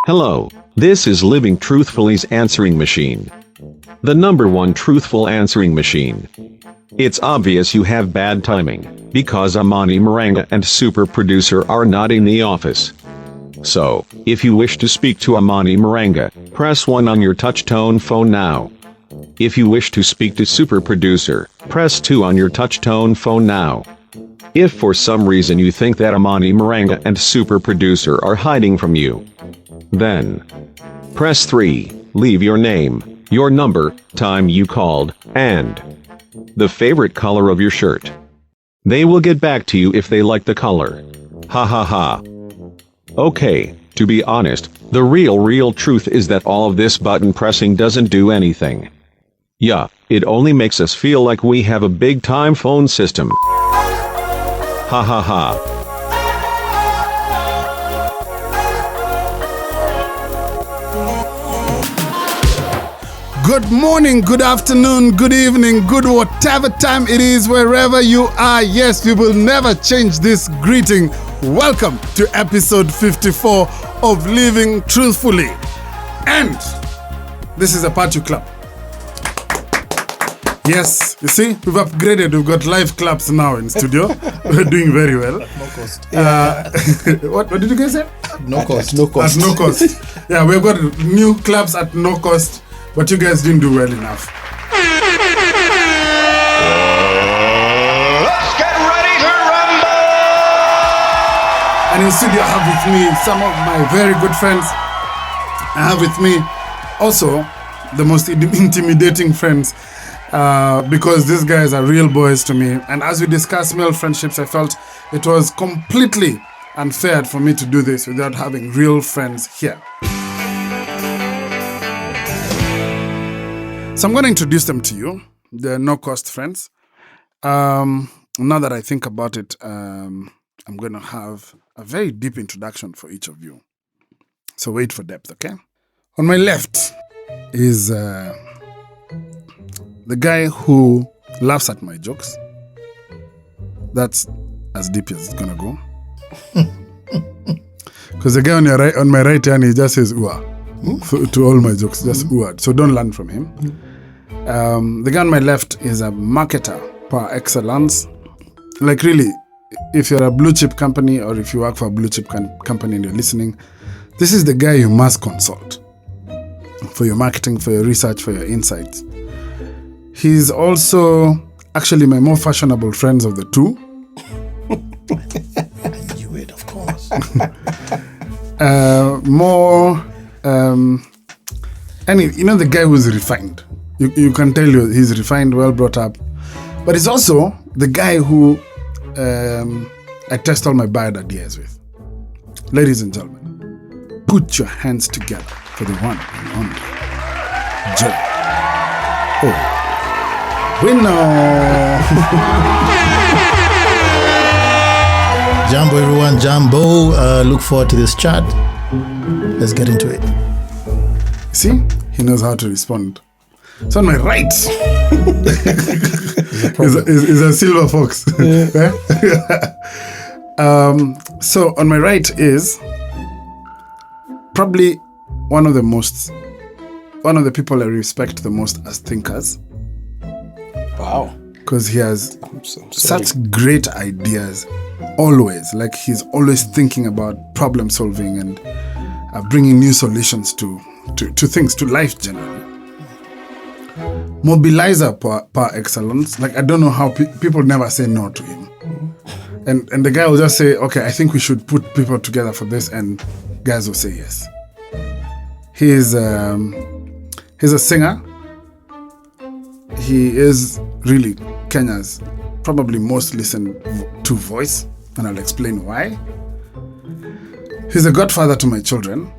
Hello, this is Living Truthfully's answering machine. The #1 truthful answering machine. It's obvious you have bad timing, because Amani Maranga and super producer are not in the office. So, if you wish to speak to Amani Maranga, press 1 on your touch-tone phone now. If you wish to speak to super producer, press 2 on your touch-tone phone now. If for some reason you think that Amani Maranga and super producer are hiding from you, then press 3, leave your name, your number, time you called, and the favorite color of your shirt. They will get back to you if they like the color. Ha ha ha. Okay, to be honest, the real truth is that all of this button pressing doesn't do anything. Yeah, it only makes us feel like we have a big time phone system. Ha ha ha. Good morning, good afternoon, good evening, good whatever time it is, wherever you are. Yes, we will never change this greeting. Welcome to episode 54 of Living Truthfully. And this is a party club. Yes, you see, we've upgraded. We've got live claps now in studio. We're doing very well. No cost. What did you guys say? No cost. No cost. At no cost. Yeah, we've got new claps at no cost. But you guys didn't do well enough. Let's get ready to rumble! And in studio I have with me some of my very good friends. I have with me also the most intimidating friends because these guys are real boys to me. And as we discuss male friendships, I felt it was completely unfair for me to do this without having real friends here. So I'm going to introduce them to you. They're no-cost friends. Now that I think about it, I'm going to have a very deep introduction for each of you. So wait for depth, okay? On my left is the guy who laughs at my jokes. That's as deep as it's going to go. Because the guy on my right hand, he just says, "Ua." To all my jokes, just word. So don't learn from him. The guy on my left is a marketer par excellence. Like really, if you're a blue chip company or if you work for a blue chip company and you're listening, this is the guy you must consult for your marketing, for your research, for your insights. He's also actually my more fashionable friends of the two. You would, of course. You know the guy who's refined. You can tell he's refined, well brought up. But he's also the guy who I test all my bad ideas with. Ladies and gentlemen, put your hands together for the one and only Gerald. Owino. Jambo, everyone. Jambo. Look forward to this chat. Let's get into it. See? He knows how to respond. So on my right is a silver fox. So on my right is probably one of the people I respect the most as thinkers. Wow. Because he has such great ideas always. Like he's always thinking about problem solving and bringing new solutions to things, to life generally. Mobilizer par excellence. Like I don't know how people never say no to him. And the guy will just say, okay, I think we should put people together for this, and guys will say yes. He's a singer. He is really Kenya's probably most listened to voice, and I'll explain why. He's a godfather to my children.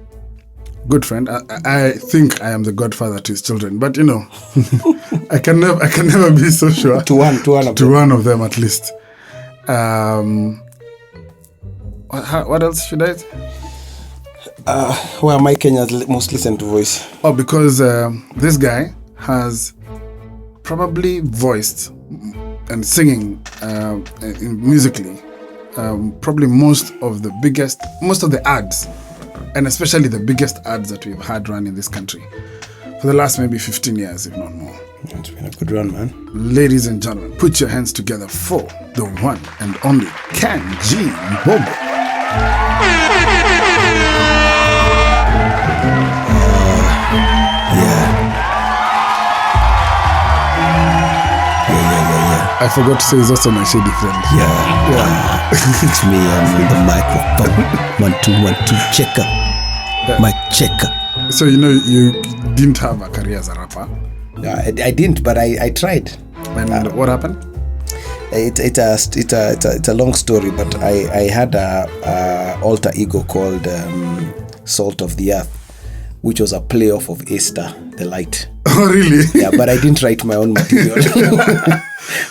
Good friend. I think I am the godfather to his children, but you know, I can never be so sure. To one of them at least. What else should I? Where am I Kenya's most listened to voice? Oh, because this guy has probably voiced and singing musically probably most of the ads and especially the biggest ads that we've had run in this country for the last maybe 15 years, if not more. It's been a good run, man. Ladies and gentlemen, put your hands together for the one and only Kanjii Mbugua. I forgot to say he's also my shady friend. Yeah. It's me, I'm with the microphone. 1 2 1 2 checker. Mic checker. So you didn't have a career as a rapper. I didn't, but I tried. And what happened? It's a long story, but I had a alter ego called Salt of the Earth, which was a playoff of Easter, the light. Oh, really? Yeah, but I didn't write my own material.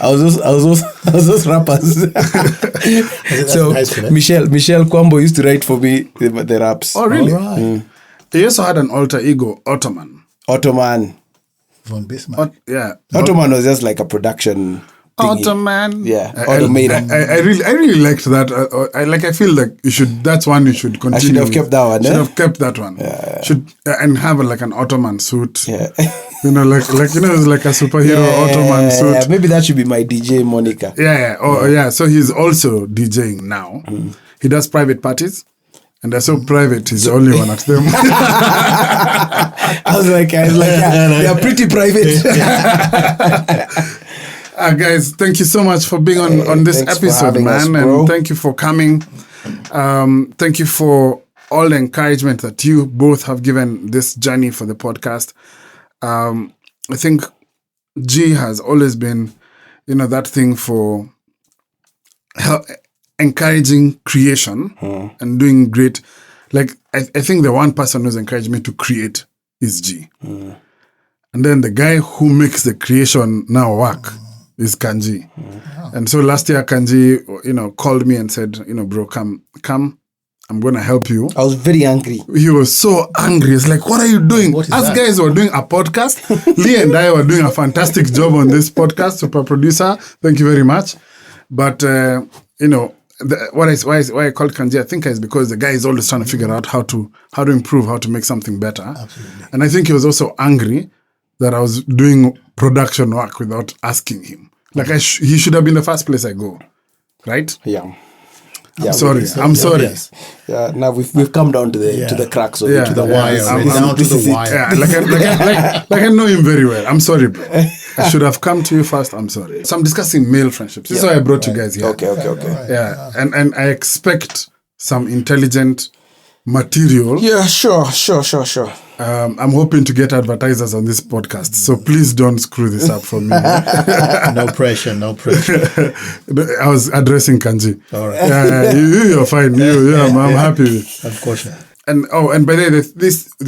I was those rappers. So nice, Michelle Kwambo used to write for me the raps. Oh, really? All right. He also had an alter ego, Ottoman. Von Bismarck. Yeah. Ottoman was just like a production thingy. Ottoman. Yeah, Automated. I really liked that. I feel like you should. That's one you should continue. I should have kept that one. Should have kept that one. Yeah. Should and have like an Ottoman suit. Yeah. Like it's like a superhero Ottoman suit. Yeah, maybe that should be my DJ moniker. Yeah. Oh, yeah. So he's also DJing now. He does private parties. And they're so private, he's the only one at them. I was like, yeah, they're pretty private. Guys, thank you so much for being on this episode, man. And thank you for coming. Thank you for all the encouragement that you both have given this journey for the podcast. I think G has always been, that thing for encouraging creation and doing great. Like, I think the one person who's encouraged me to create is G. And then the guy who makes the creation now work is Kanjii. And so last year, Kanjii, called me and said, bro, come, I'm going to help you. I was very angry. He was so angry. It's like, what are you doing? Us guys were doing a podcast. Lee and I were doing a fantastic job on this podcast. Super producer. Thank you very much. But, why I called Kanjii, I think is because the guy is always trying to figure out how to improve, how to make something better. Absolutely. And I think he was also angry that I was doing production work without asking him. Like he should have been the first place I go, right? Yeah. I'm sorry. Yes. Yeah. Now we've come down to the cracks of it. To the wire. Down to the wire. Yeah, like I know him very well. I'm sorry, bro. I should have come to you first. I'm sorry. So I'm discussing male friendships. This is why I brought you guys here. Okay. Yeah, and I expect some intelligent material. Yeah, sure. I'm hoping to get advertisers on this podcast, so please don't screw this up for me. No pressure. I was addressing Kanjii. All right. Yeah, you're fine. I'm happy. Of course. And by the way,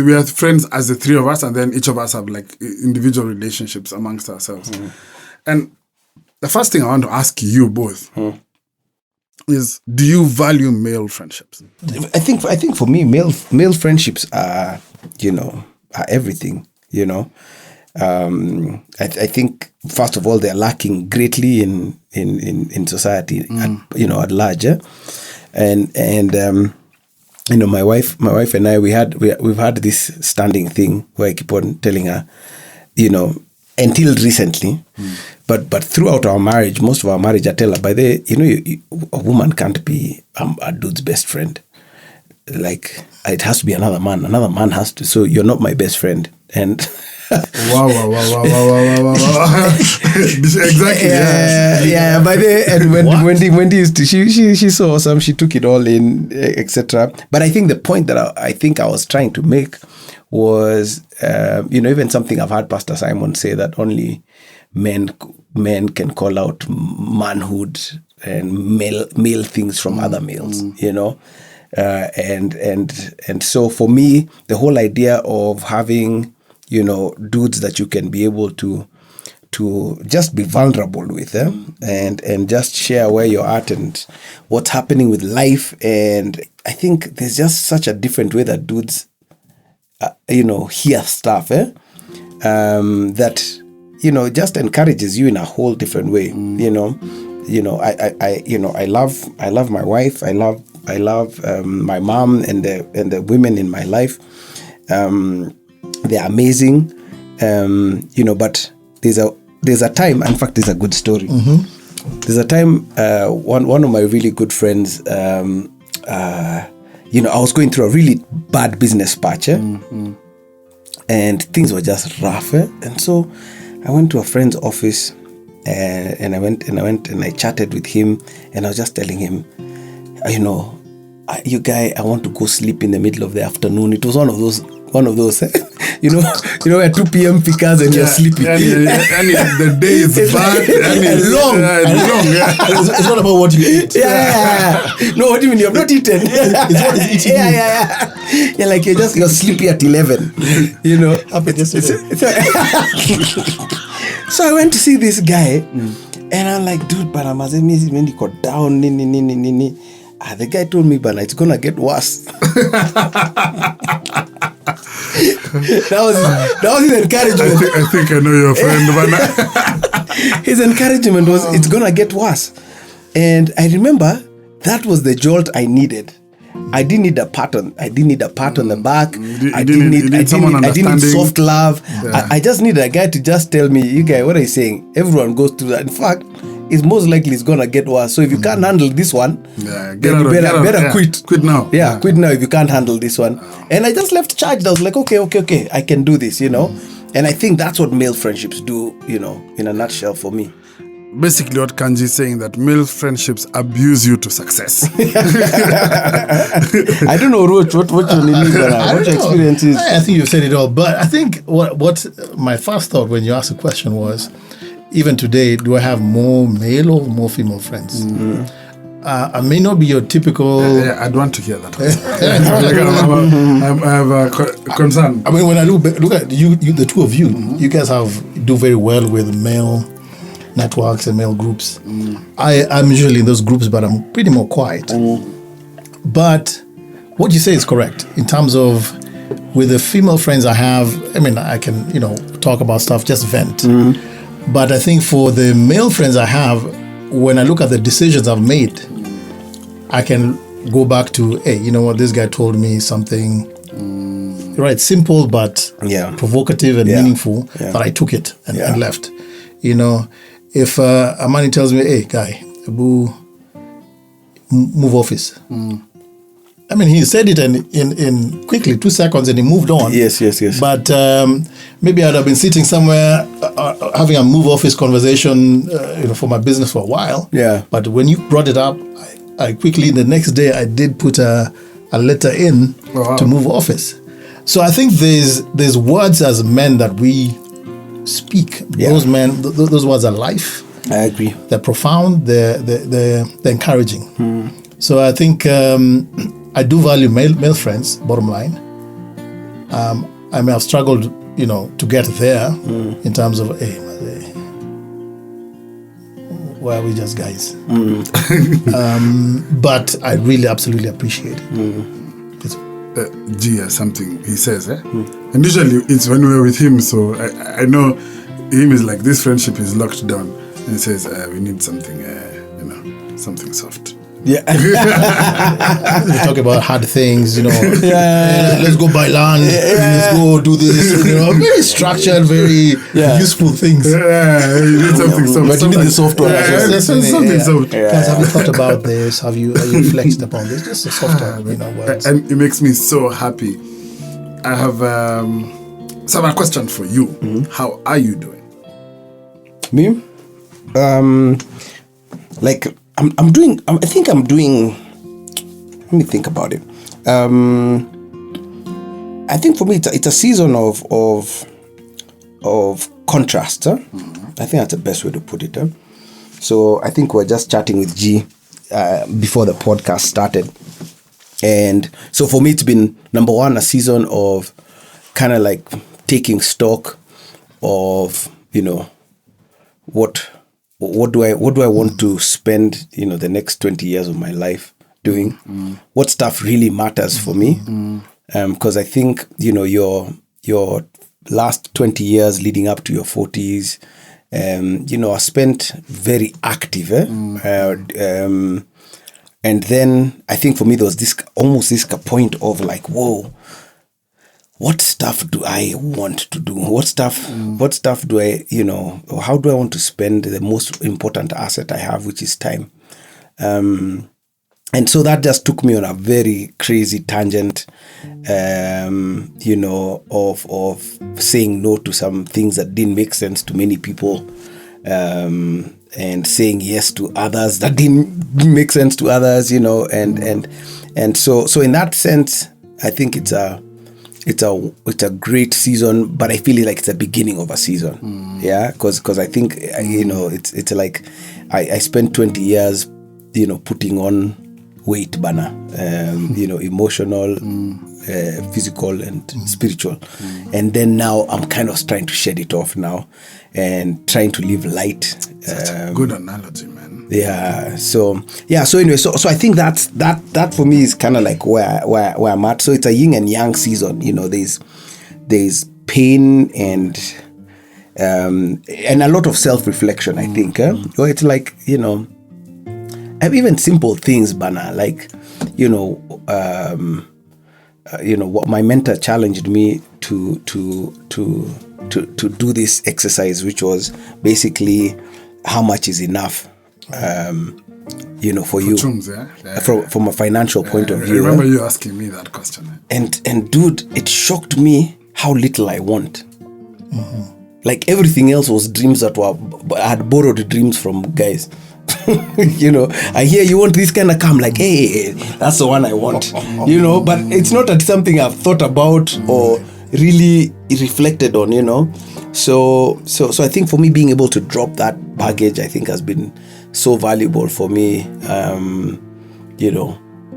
we are friends as the three of us, and then each of us have like individual relationships amongst ourselves. And the first thing I want to ask you both is: do you value male friendships? I think for me, male friendships are everything. I think first of all they're lacking greatly in society at large, and my wife and I we've had this standing thing where I keep on telling her, until recently, but throughout our marriage, most of our marriage, I tell her, by the a woman can't be a dude's best friend. Like, it has to be another man. Another man has to. So you're not my best friend. And wow. Exactly. Yeah. By the and Wendy used to, she's so awesome. She took it all in, etc. But I think the point that I was trying to make was, even something I've heard Pastor Simon say, that only men can call out manhood and male things from other males. And so for me, the whole idea of having, dudes that you can be able to just be vulnerable with them and just share where you're at and what's happening with life. And I think there's just such a different way that dudes, hear stuff, that, just encourages you in a whole different way. I love my wife. I my mom and the women in my life. They're amazing. But there's a time. In fact, there's a good story. There's a time. One of my really good friends. I was going through a really bad business patch, and things were just rough. And so I went to a friend's office, and I went and I chatted with him, and I was just telling him, you guy, I want to go sleep in the middle of the afternoon. It was one of those, where 2 p.m. pickers and you're sleepy. And the day is bad and long. It's not about what you eat. Yeah. No, what do you mean? You have not eaten. It's what is eating you. Yeah, like you're sleepy at 11. So I went to see this guy, and I'm like, dude, but I'm when he got down, the guy told me, but it's gonna get worse. That was his encouragement. I think I know your friend, but his encouragement was, it's gonna get worse. And I remember that was the jolt I needed. I didn't need a pat on the back. I didn't need soft love. Yeah. I just needed a guy to just tell me, you guy, what are you saying? Everyone goes through that. In fact, it's most likely it's gonna get worse. So if you can't handle this one, better quit. Quit now. Yeah, quit now if you can't handle this one. And I just left charged. I was like, okay, I can do this, And I think that's what male friendships do, in a nutshell for me. Basically, what Kanjii is saying, that male friendships abuse you to success. I don't know what you mean, what your experience is. I think you've said it all. But I think what my first thought when you asked the question was, even today, do I have more male or more female friends? I may not be your typical... I'd want to hear that. I have a concern. I mean, when I look at you the two of you, you guys do very well with male networks and male groups. I'm usually in those groups, but I'm pretty more quiet. But what you say is correct in terms of with the female friends I have. I mean, I can talk about stuff, just vent. But I think for the male friends I have, when I look at the decisions I've made, I can go back to, hey, you know what, this guy told me something, right, simple but provocative and meaningful, that I took it and left. If a man tells me, hey, guy, move office. I mean, he said it in quickly, 2 seconds, and he moved on. Yes. But maybe I'd have been sitting somewhere having a move office conversation, for my business for a while. Yeah. But when you brought it up, I quickly, the next day, I did put a letter in to move office. So I think there's words as men that we speak. Yeah. Those words are life. I agree. They're profound. They're encouraging. So I think I do value male friends. Bottom line, I may have struggled, to get there in terms of, hey, why are we just guys? But I really absolutely appreciate it. G has something he says, and usually it's when we're with him. So I know him is like, this friendship is locked down, and he says we need something, something soft. Yeah. We talk about hard things, let's go buy land, let's go do this, very structured, very useful things. Yeah, you need something soft. But you need the soft one. Something soft. Guys, have you thought about this? Are you reflected upon this? Just a softer, words. And it makes me so happy. I have a question for you. How are you doing? Me? I'm doing. I think I'm doing. Let me think about it. I think for me it's a season of contrast. I think that's the best way to put it. So I think we're just chatting with G before the podcast started, and so for me it's been, number one, a season of kind of like taking stock of what do I want to spend the next 20 years of my life doing? What stuff really matters for me? Because I think your last 20 years leading up to your 40s, are spent very active, and And then I think for me there was this almost this point of like, whoa, what stuff do I want to do? What stuff do I, or how do I want to spend the most important asset I have, which is time? And so that just took me on a very crazy tangent, of saying no to some things that didn't make sense to many people, and saying yes to others that didn't make sense to others, and so in that sense, I think it's a great season, but I feel like it's the beginning of a season. Yeah, because I think it's like I spent 20 years, putting on weight, banner, emotional, physical, and spiritual, and then now I'm kind of trying to shed it off now, and trying to live light. Such a good analogy, man. Yeah. So anyway, so I think that for me is kind of like where I'm at. So it's a yin and yang season. There's pain and a lot of self-reflection. I think. Or it's like even simple things, Bana. Like what my mentor challenged me to do this exercise, which was basically how much is enough. For you, Chums, yeah? from a financial point of I view. remember you asking me that question. And dude, it shocked me how little I want. Like everything else was dreams that I had borrowed dreams from guys. I hear you want this kind of car. I'm like, hey, that's the one I want. But it's not something I've thought about or really reflected on. So I think for me, being able to drop that baggage, I think has been so valuable for me.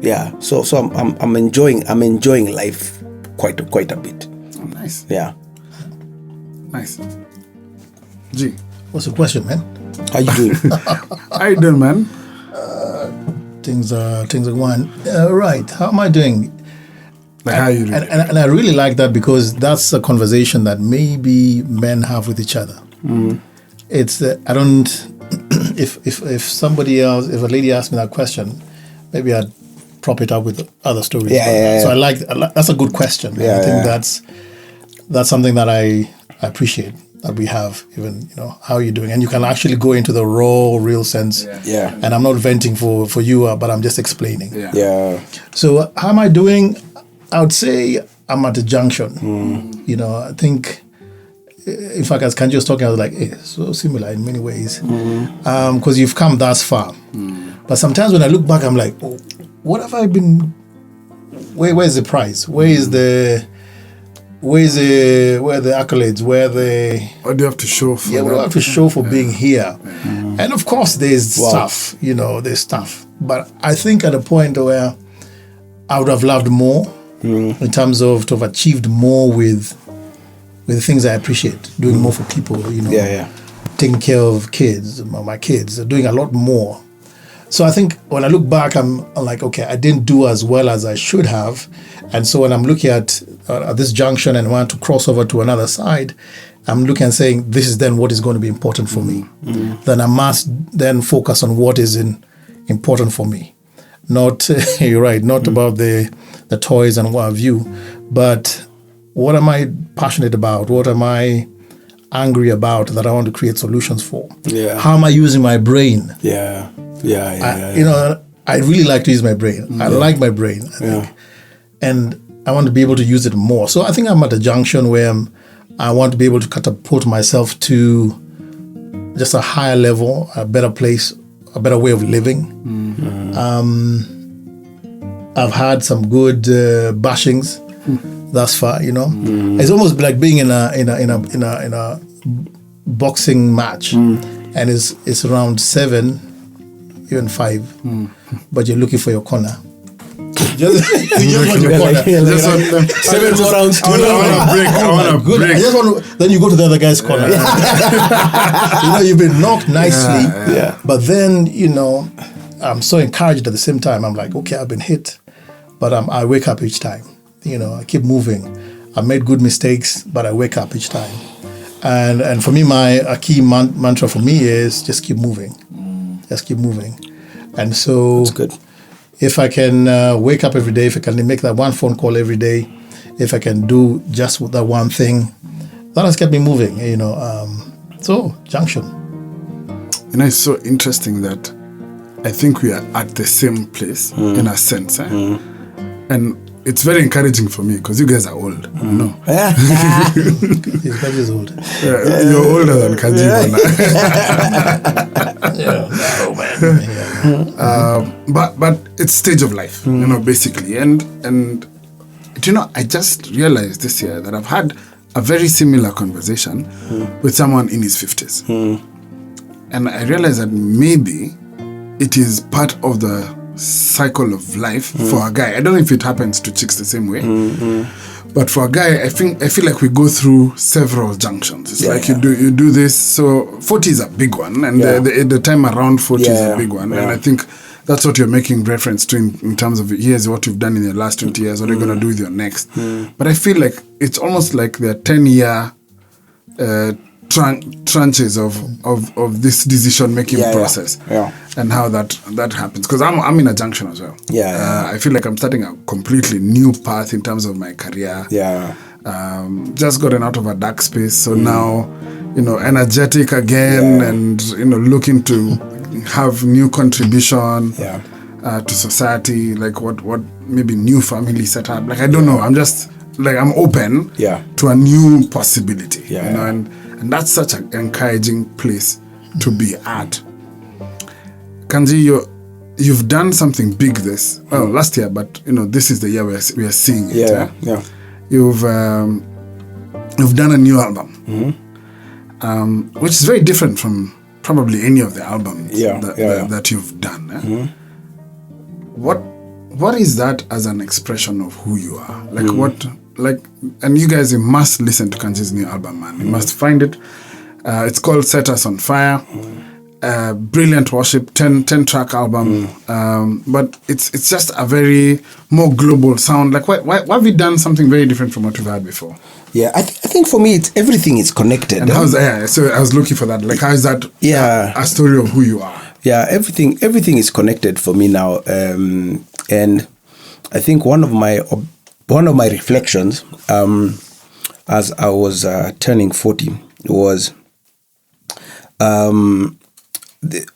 Yeah. So I'm enjoying life quite a bit. Oh, nice. Yeah. Nice. G. What's the question, man? How you doing? How you doing, man? Things are going. Right. How am I doing? Like how you doing? And I really like that, because that's a conversation that maybe men have with each other. It's I don't. If somebody else, if a lady asked me that question, maybe I'd prop it up with other stories. Yeah. So I like that's a good question. Yeah, I think that's something that I appreciate that we have. Even how are you doing, and you can actually go into the raw, real sense. Yeah. And I'm not venting for you, but I'm just explaining. Yeah. So how am I doing? I would say I'm at a junction. I think, in fact, as Kanjii was talking, I was like, hey, so similar in many ways. Because you've come thus far. But sometimes when I look back, I'm like, oh, what have I been? Where's the prize? Where are the accolades? What do you have to show for what do I have to show for being here? And of course, there's stuff. There's stuff. But I think at a point where I would have loved more, in terms of to have achieved more with the things I appreciate, doing more for people, taking care of kids, my kids, doing a lot more. So I think when I look back, I'm like, okay, I didn't do as well as I should have. And so when I'm looking at this junction and want to cross over to another side, I'm looking and saying, this is then what is going to be important for me. Then I must then focus on what is important for me. Not, you're right, not about the toys and what have you, but what am I passionate about? What am I angry about that I want to create solutions for? Yeah. How am I using my brain? Yeah. I really like to use my brain. I like my brain, I think. And I want to be able to use it more. So I think I'm at a junction where I want to be able to catapult myself to just a higher level, a better place, a better way of living. I've had some good bashings thus far. It's almost like being in a boxing match, and it's around 7, even 5, but you're looking for your corner. Just want your corner. 7 more rounds. I want to break. Then you go to the other guy's corner. You've been knocked nicely, but then I'm so encouraged at the same time. I'm like, okay, I've been hit, but I wake up each time. I keep moving. I made good mistakes, but I wake up each time. And for me, a key mantra for me is just keep moving. Just keep moving. And so That's good. if I can wake up every day, if I can make that one phone call every day, if I can do just that one thing, that has kept me moving, So, Junction. It's so interesting that I think we are at the same place in a sense. And it's very encouraging for me because you guys are old. He's 5 years old. You're older than Kanjii. But it's stage of life, basically. And I just realized this year that I've had a very similar conversation with someone in his 50s. And I realized that maybe it is part of the cycle of life for a guy. I don't know if it happens to chicks the same way. But for a guy, I feel like we go through several junctions. It's like you do this. So 40 is a big one, and the time around 40 is a big one. And I think that's what you're making reference to in terms of here's what you've done in the last 20 years. What are you going to do with your next? But I feel like it's almost like the 10-year tranches of this decision-making process and how that happens. Because I'm in a junction as well. I feel like I'm starting a completely new path in terms of my career. Just gotten out of a dark space. So now, energetic again and, looking to have new contribution to society, like what maybe new family setup. Like, I don't know. I'm just, like, I'm open to a new possibility, and that's such an encouraging place to be at. Kanjii, you've done something big last year, but this is the year we are seeing it. You've done a new album, which is very different from probably any of the albums that you've done. What is that as an expression of who you are? And you guys, you must listen to Kanjii's new album, man. You must find it. It's called Set Us on Fire. Brilliant worship, 10-track album. But it's just a very more global sound. Like, why have you done something very different from what we've had before? Yeah, I think for me, it's everything is connected. And how's that? So I was looking for that. Like, how is that a story of who you are? Yeah, everything is connected for me now. And I think one of my reflections as I was turning 40 was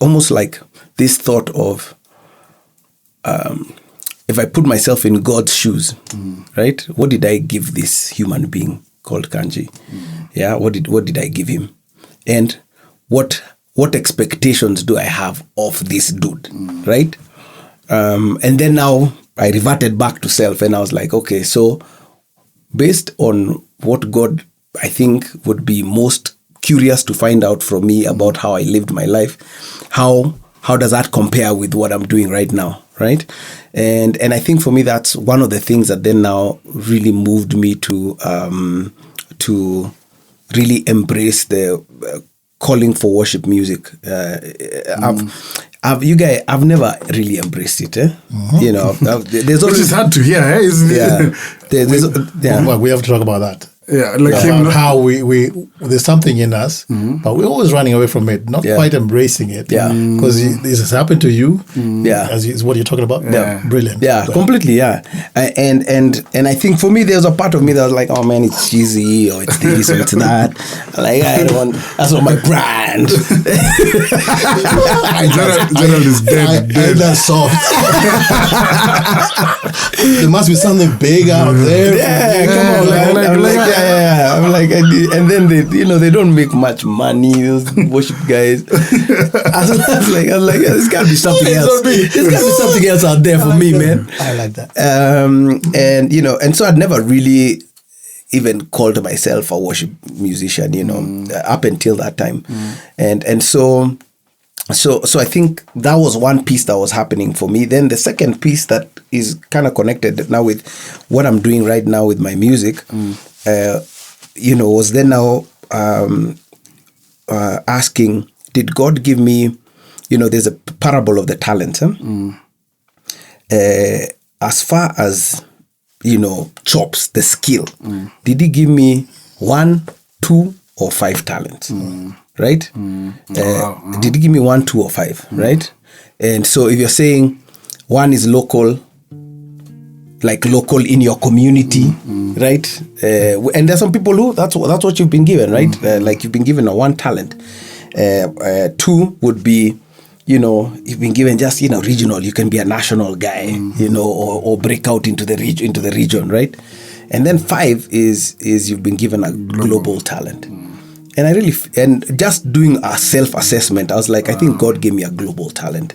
almost like this thought of if I put myself in God's shoes, right? What did I give this human being called Kanjii? Yeah, what did I give him? And what expectations do I have of this dude, right? And then now I reverted back to self and I was like, okay, so based on what God, I think, would be most curious to find out from me about how I lived my life, how does that compare with what I'm doing right now, right? And I think for me, that's one of the things that then now really moved me to really embrace the calling for worship music. I've never really embraced it. There's always, which is hard to hear, isn't it? Well, we have to talk about that. Yeah, how we there's something in us, but we're always running away from it, not quite embracing it. Because this has happened to you. Is what you're talking about. Brilliant. Completely. And I think for me, there's a part of me that was like, oh man, it's cheesy, or it's this, or it's that. Like, I don't want. That's not my brand. Gerald is dead. That's soft. There must be something big out there. Come on, I'm like, and then they don't make much money, those worship guys. I was like, there's gotta be something else. There's gotta be something else out there for me, man. I like that. And so I'd never really even called myself a worship musician, up until that time. And so I think that was one piece that was happening for me. Then the second piece that is kind of connected now with what I'm doing right now with my music, was then now asking, did God give me, there's a parable of the talents. As far as, chops, the skill, did he give me 1, 2, or 5 talents? Right? Did he give me 1, 2, or 5? Right? And so if you're saying, One is local, like local in your community, right? And there's some people who that's what you've been given, right? Like you've been given a one talent. Two would be, you've been given just regional. You can be a national guy, or break out into the region, right? And then 5 is you've been given a global talent. And I really and just doing a self-assessment, I was like, I think God gave me a global talent,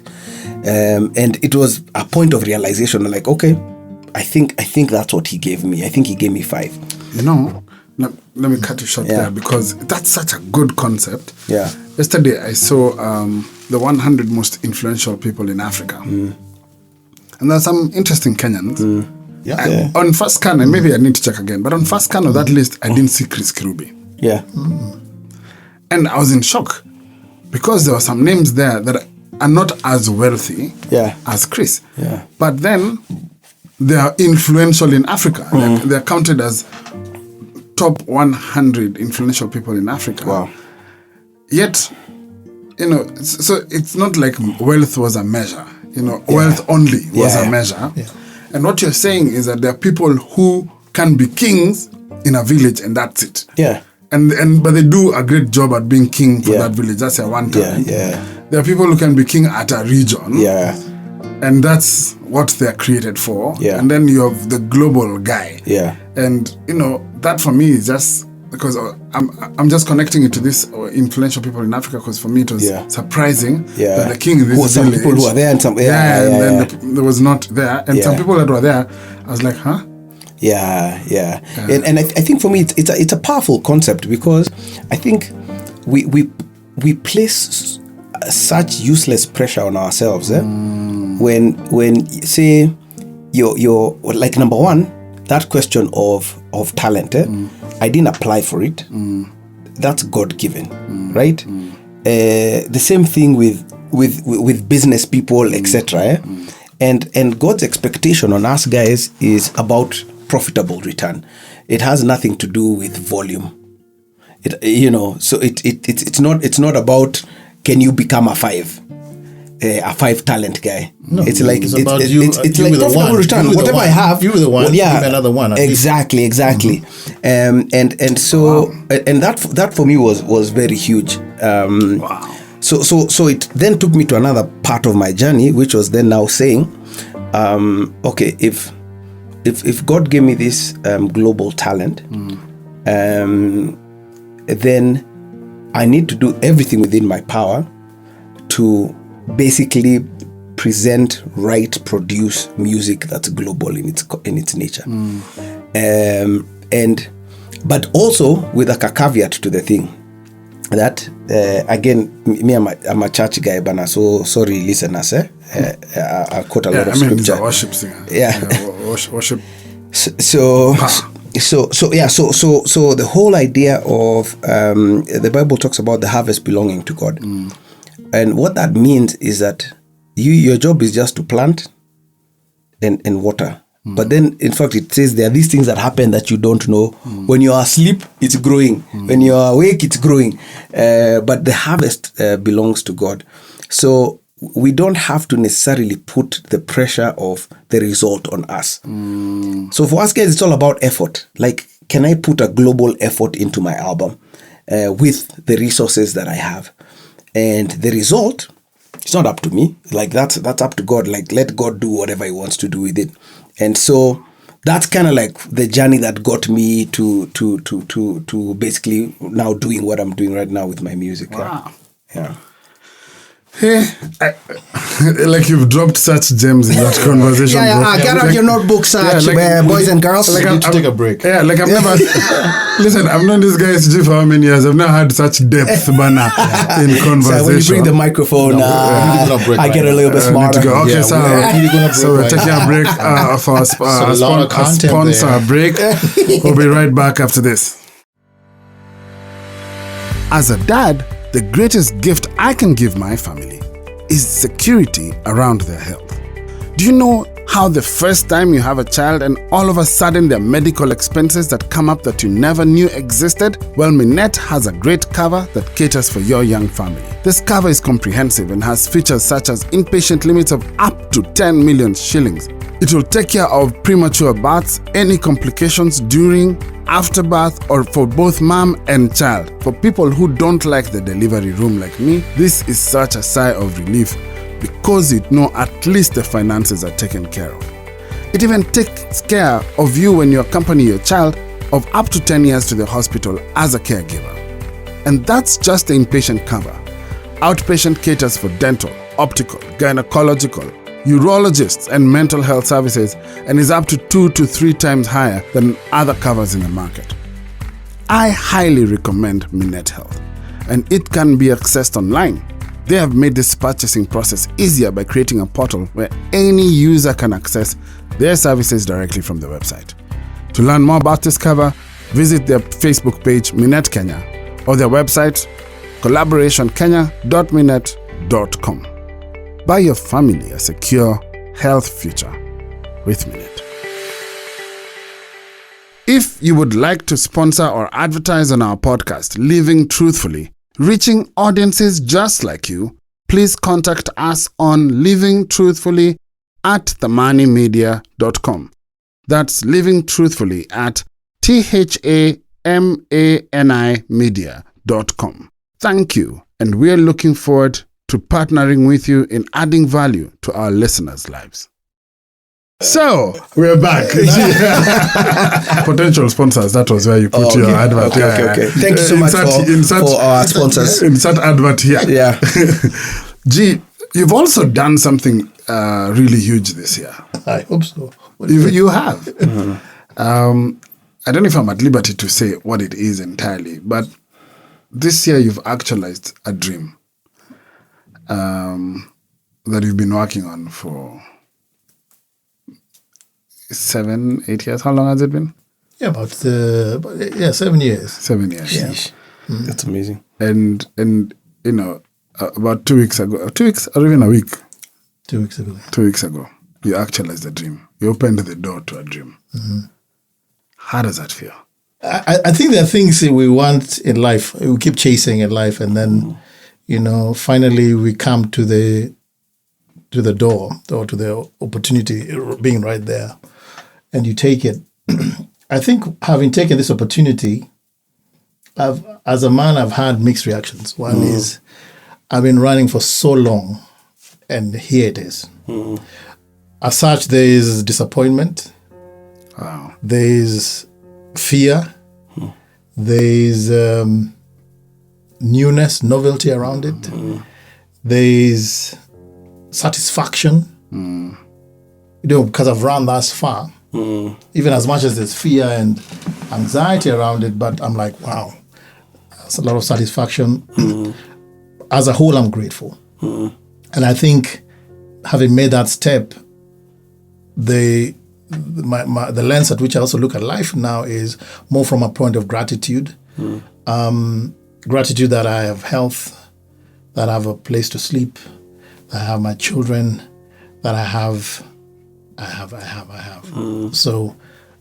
and it was a point of realization. Like, okay, I think that's what He gave me. I think He gave me 5. Let me cut you short there, because that's such a good concept. Yeah. Yesterday I saw the 100 most influential people in Africa, and there are some interesting Kenyans. Yeah. On first scan, and maybe I need to check again, but on first scan of that list, I didn't see Chris Kirubi. Yeah. And I was in shock, because there were some names there that are not as wealthy as Chris. Yeah. But then they are influential in Africa. They're counted as top 100 influential people in Africa. Wow. Yet, so it's not like wealth was a measure. Wealth only was a measure. Yeah. And what you're saying is that there are people who can be kings in a village, and that's it. Yeah. But they do a great job at being king for that village. That's a one time. Yeah. There are people who can be king at a region. Yeah. And that's what they're created for. Yeah. And then you have the global guy. Yeah. And that for me is just because I'm just connecting it to this influential people in Africa, because for me it was surprising that the king in this some village, people who are there and some then there was not there, and some people that were there, I was like, huh? Yeah. And I think for me it's a powerful concept, because I think we place such useless pressure on ourselves when say you're like, number one, that question of talent, I didn't apply for it. That's God given, right? The same thing with business people, etc. And God's expectation on us guys is about profitable return. It has nothing to do with volume. So it's not about, can you become a 5 talent guy. No, it's like it's about you. It's You like were the profitable one. return. You were the Whatever one. I have, You were the one. well, yeah, give me another one. Exactly. And so and that for me was very huge. Wow. So it then took me to another part of my journey, which was then now saying, okay, if God gave me this global talent, then I need to do everything within my power to basically present, write, produce music that's global in its nature, but also with a caveat to the thing that again, me I'm a church guy, but so sorry, listeners. I quote a lot of scripture. He's a worship singer. Worship. So the whole idea of the Bible talks about the harvest belonging to God, and what that means is that your job is just to plant and water. But then, in fact, it says there are these things that happen that you don't know. When you are asleep, it's growing. When you are awake, it's growing. But the harvest belongs to God. So we don't have to necessarily put the pressure of the result on us. So for us guys, it's all about effort. Like, can I put a global effort into my album with the resources that I have? And the result, it's not up to me. Like, that's up to God. Like, let God do whatever He wants to do with it. And so that's kind of like the journey that got me to basically now doing what I'm doing right now with my music. Wow. Yeah. Hey, like you've dropped such gems in that conversation. Get out your notebooks, boys and girls. Like We need to take a break. Yeah, like I've never. Listen, I've known this guy SG for how many years? I've never had such depth, Bana, in conversation. So when you bring the microphone, I get a little bit smarter. Okay, Yeah, so we're taking a break for a sponsor break. We'll be right back after this. As a dad, the greatest gift I can give my family is security around their health. Do you know How the first time you have a child and all of a sudden there are medical expenses that come up that you never knew existed? Well, Minette has a great cover that caters for your young family. This cover is comprehensive and has features such as inpatient limits of up to 10 million shillings. It will take care of premature births, any complications during, after birth, or for both mom and child. For people who don't like the delivery room like me, this is such a sigh of relief because you know at least the finances are taken care of. It even takes care of you when you accompany your child of up to 10 years to the hospital as a caregiver. And that's just the inpatient cover. Outpatient caters for dental, optical, gynecological, urologists and mental health services and is up to 2 to 3 times higher than other covers in the market. I highly recommend Minette Health, and it can be accessed online. They have made this purchasing process easier by creating a portal where any user can access their services directly from the website. To learn more about this cover, visit their Facebook page Minette Kenya or their website collaborationkenya.minette.com. Buy your family a secure health future with Minette. If you would like to sponsor or advertise on our podcast, Living Truthfully, reaching audiences just like you, please contact us on livingtruthfully@thamanimedia.com. That's livingtruthfully@thamanimedia.com. Thank you, and we're looking forward to partnering with you in adding value to our listeners' lives. So, we're back. Potential sponsors, that was where you put your advert. Okay. Thank you so much for our sponsors. Insert advert here. Yeah. G, you've also done something really huge this year. I hope so. You have. Mm-hmm. I don't know if I'm at liberty to say what it is entirely, but this year you've actualized a dream that you've been working on for 7-8 years. How long has it been? Yeah, about 7 years. 7 years. Yeah. That's amazing. And you know, about 2 weeks ago, 2 weeks or even a week. 2 weeks ago. 2 weeks ago, you actualized the dream. You opened the door to a dream. Mm-hmm. How does that feel? I think there are things we want in life. We keep chasing in life, and then, finally we come to the door or to the opportunity being right there, and you take it. I think having taken this opportunity, as a man, I've had mixed reactions. One is I've been running for so long, and here it is. As such, there is disappointment. Wow. There is fear. There is newness, novelty around it. There is satisfaction. Because I've run thus far. Even as much as there's fear and anxiety around it, but I'm like, wow, that's a lot of satisfaction. As a whole, I'm grateful. And I think having made that step, the lens at which I also look at life now is more from a point of gratitude. Gratitude that I have health, that I have a place to sleep, that I have my children, that I have. So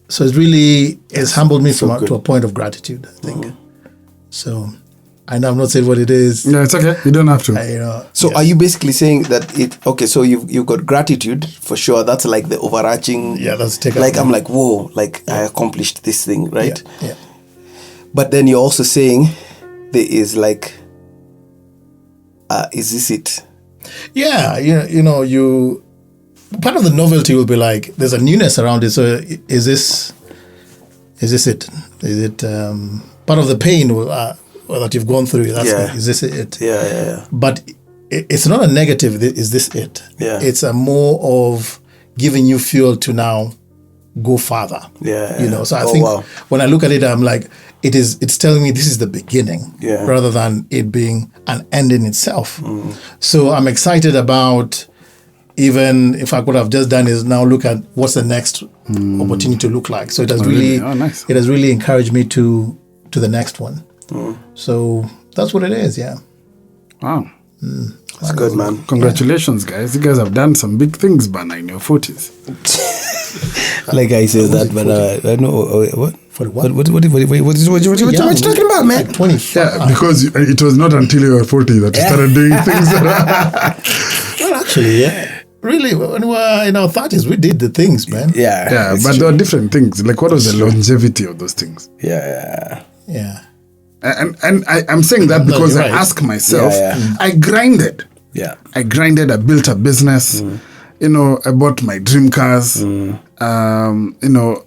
it really has humbled me to a point of gratitude, I think. So I know I'm not saying what it is. No, it's okay. You don't have to. Are you basically saying that so you've got gratitude for sure. That's like the overarching. Yeah, that's taken. Like I'm like, whoa, like I accomplished this thing, right? Yeah. But then you're also saying there is like, is this it? Yeah, you part of the novelty will be like there's a newness around it. So is this it? Is it part of the pain that you've gone through? Is this it? Yeah. But it's not a negative. Is this it? Yeah. It's a more of giving you fuel to now go farther. Yeah. So I think when I look at it, I'm like, it's telling me this is the beginning rather than it being an end in itself. So I'm excited about, even if I could have just done is now look at what's the next opportunity to look like. So it has nice. It has really encouraged me to the next one. So that's what it is. Yeah. Wow. That's good, man. Congratulations, guys. You guys have done some big things, Bana, in your 40s. Like I said that, but I know what. What you talking about, man? Like 25. Yeah, because it was not until you were 40 that you started doing things. Well, actually, yeah. Really, when we were in our 30s, we did the things, man. Yeah, but there are different things. Like, what was the longevity of those things? Yeah. And I'm saying that because I ask myself, I grinded. Yeah. I grinded, I built a business. You know, I bought my dream cars. You know,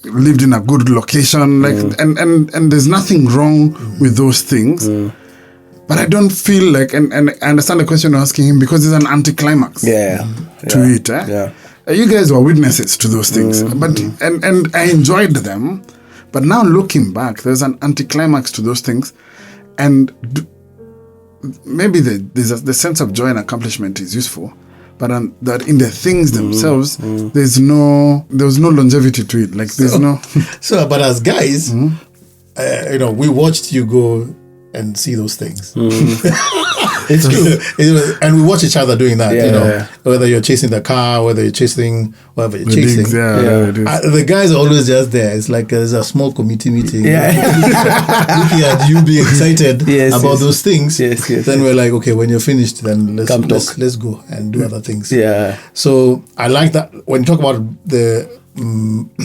lived in a good location. Like, and there's nothing wrong with those things. But I don't feel like, and I understand the question you're asking him, because it's an anticlimax to it. You guys were witnesses to those things, but and I enjoyed them. But now looking back, there's an anticlimax to those things, and maybe the sense of joy and accomplishment is useful, but that in the things themselves, there was no longevity to it. Like there's no. So, but as guys, you know, we watched you go and see those things. It's true. And we watch each other doing that, you know, whether you're chasing the car, whether you're chasing whatever you're chasing. The guys are always just there. It's like there's a small committee meeting. Looking at you being excited about those things. Then we're like, okay, when you're finished, then let's go and do other things. So I like that when you talk about the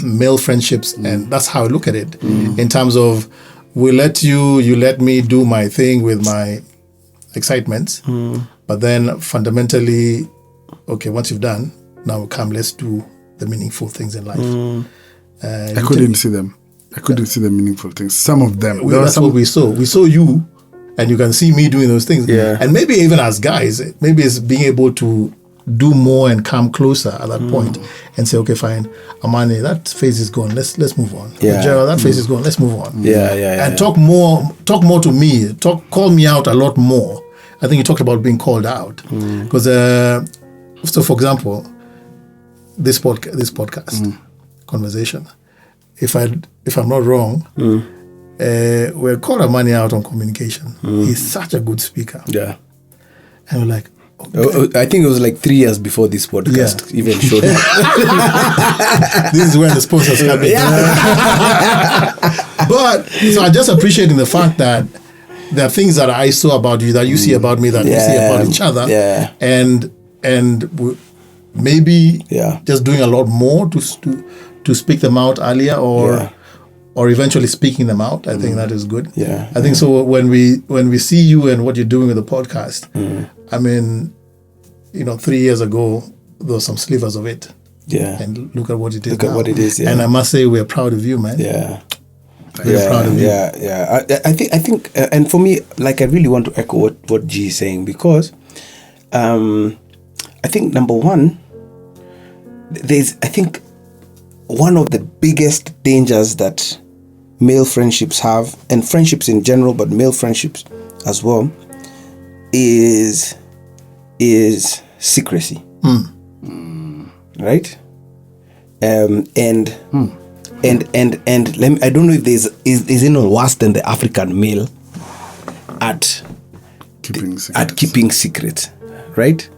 male friendships, and that's how I look at it in terms of we let you let me do my thing with my excitements, but then fundamentally, okay, once you've done, now come, let's do the meaningful things in life. I couldn't see them. I couldn't see the meaningful things. Some of them. That's what we saw. We saw you, and you can see me doing those things. And maybe even as guys, maybe it's being able to do more and come closer at that point and say, okay, fine, Amani, that phase is gone. Let's move on. Gerald, that phase is gone. Let's move on. And talk more to me. Call me out a lot more. I think you talked about being called out because so for example, this podcast conversation, if I'm not wrong, we're called Amani out on communication. He's such a good speaker. And we're like, okay. I think it was like 3 years before this podcast even showed up. This is where the sponsors come in. But so I just appreciating the fact that there are things that I saw about you, that you see about me, that we see about each other, and maybe just doing a lot more to speak them out earlier, or eventually speaking them out. I think that is good. I think so. When we see you and what you're doing with the podcast, I mean, 3 years ago there were some slivers of it. And look at what it is. Look at what it is. And I must say, we're proud of you, man. We're proud of you. I think, and for me, like, I really want to echo what G is saying, because I think number one, I think one of the biggest dangers that male friendships have, and friendships in general, but male friendships as well, is secrecy. Right? And I don't know if is anyone worse than the African male at keeping secrets, right?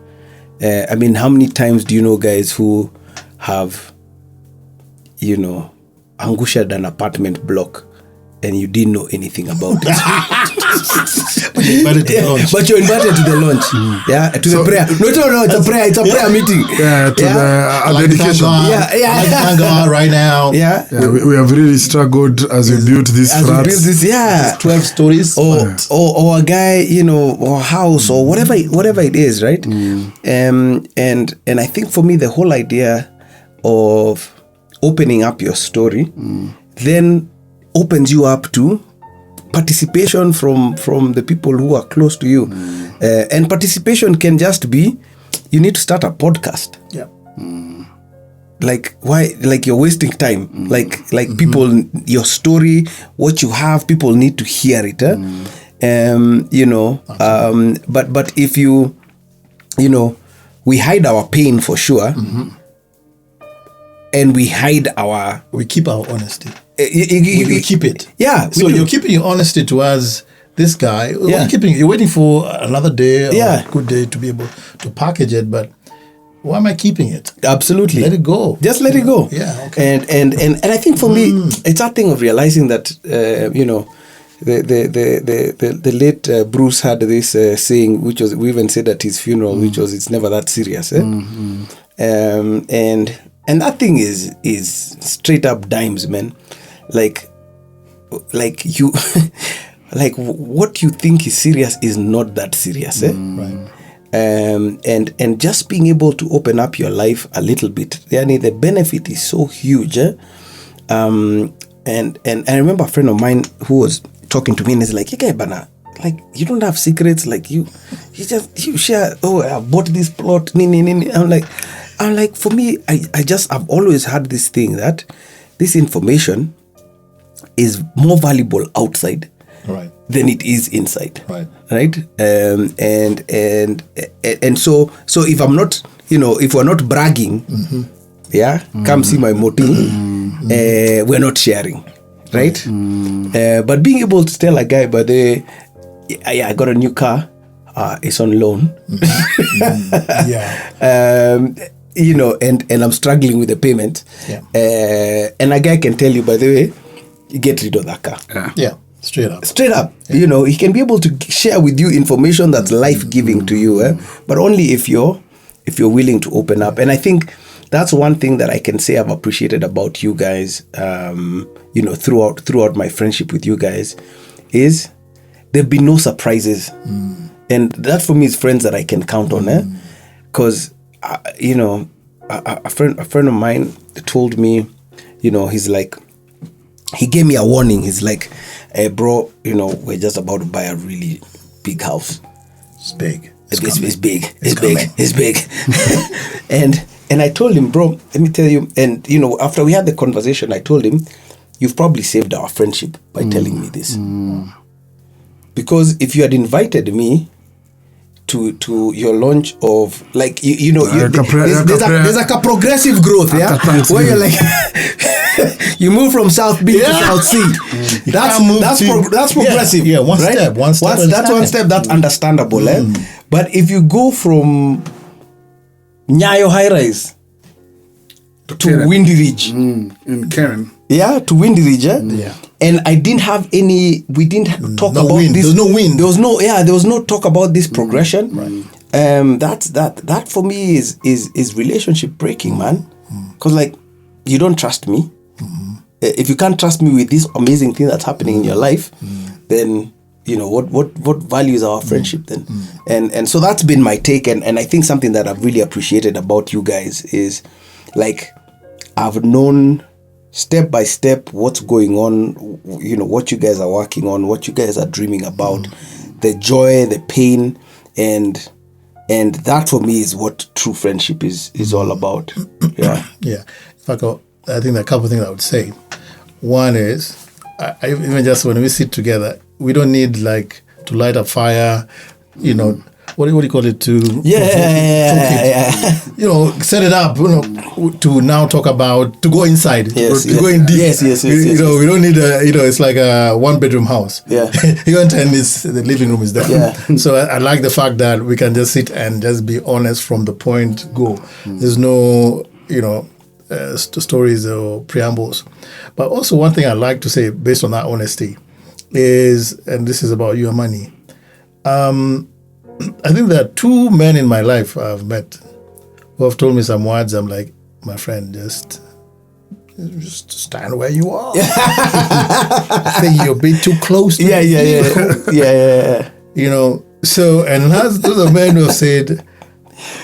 I mean, how many times do you know guys who have, angushed an apartment block and you didn't know anything about it? But you're invited to the launch. But you're invited to the launch. To the prayer. No, it's a prayer. It's a prayer meeting. The dedication. Thank God right now. We have really struggled as we built this flat. 12 stories. Or a guy, or a house, or whatever it is, right? And I think for me, the whole idea of opening up your story then opens you up to participation from the people who are close to you. And participation can just be, you need to start a podcast. Like, why? Like, you're wasting time. Like people, your story, what you have, people need to hear it. But if you we hide our pain for sure, and we keep our honesty. We keep it. Yeah. So you're keeping your honesty towards this guy, Yeah. you're keeping it. You're waiting for another day or Yeah. a good day to be able to package it, but why am I keeping it? Absolutely. Let it go. Just let it go. Yeah, okay. And I think for me, it's that thing of realizing that the late Bruce had this saying, which was, we even said at his funeral, which was, "It's never that serious." And that thing is straight up dimes, man. Like you, like what you think is serious is not that serious, Right. And just being able to open up your life a little bit, the benefit is so huge. And I remember a friend of mine who was talking to me and he's like, "Okay, Bana, like you don't have secrets, like you share, oh, I bought this plot, nini. I'm like, for me, I've always had this thing that this information is more valuable outside Right. than it is inside. Right. And so if I'm not, if we're not bragging, come see my moti, we're not sharing, right? But being able to tell a guy, but I got a new car, it's on loan, Yeah. and I'm struggling with the payment, and a guy can tell you, by the way, you get rid of that car. Yeah. Straight up. Straight up, he can be able to share with you information that's life-giving to you, but only if you're willing to open up. And I think that's one thing that I can say I've appreciated about you guys, throughout my friendship with you guys, is there've been no surprises, and that for me is friends that I can count on, because a friend of mine told me, he's like, he gave me a warning. He's like, "Hey, bro, we're just about to buy a really big house. It's big. It's big. coming. It's big." and I told him, "Bro, let me tell you." And after we had the conversation, I told him, "You've probably saved our friendship by telling me this, because if you had invited me to your launch of, like, there's like a progressive growth, where you're like." You move from South B to South C. That's progressive. Yeah, one right? step. That's one step. That's understandable. But if you go from Nyayo High Rise to Windy Ridge, in Karen. to Windy Ridge, and I didn't have any. We didn't talk about wind. this. There's no wind. There was no talk about this progression. Right. That for me is relationship breaking, man. Because like, you don't trust me. If you can't trust me with this amazing thing that's happening in your life, then what value is our friendship then? And so that's been my take, and I think something that I've really appreciated about you guys is, like, I've known step by step what's going on, what you guys are working on, what you guys are dreaming about, the joy, the pain, and that for me is what true friendship is all about. Yeah. I think there are a couple of things I would say. One is, I even just when we sit together, we don't need like to light a fire, what do you call it, to set it up, to now talk about, to go inside, to go in deep. Yes. We don't need it's like a 1-bedroom house. Yeah. You enter and the living room is there. Yeah. So I like the fact that we can just sit and just be honest from the point go. There's no, stories or preambles. But also one thing I like to say based on that honesty is, and this is about you and money, I think there are 2 men in my life I've met who have told me some words. I'm like, my friend, just stand where you are. I think you're a bit too close to me. Yeah. So, and those are men who have said,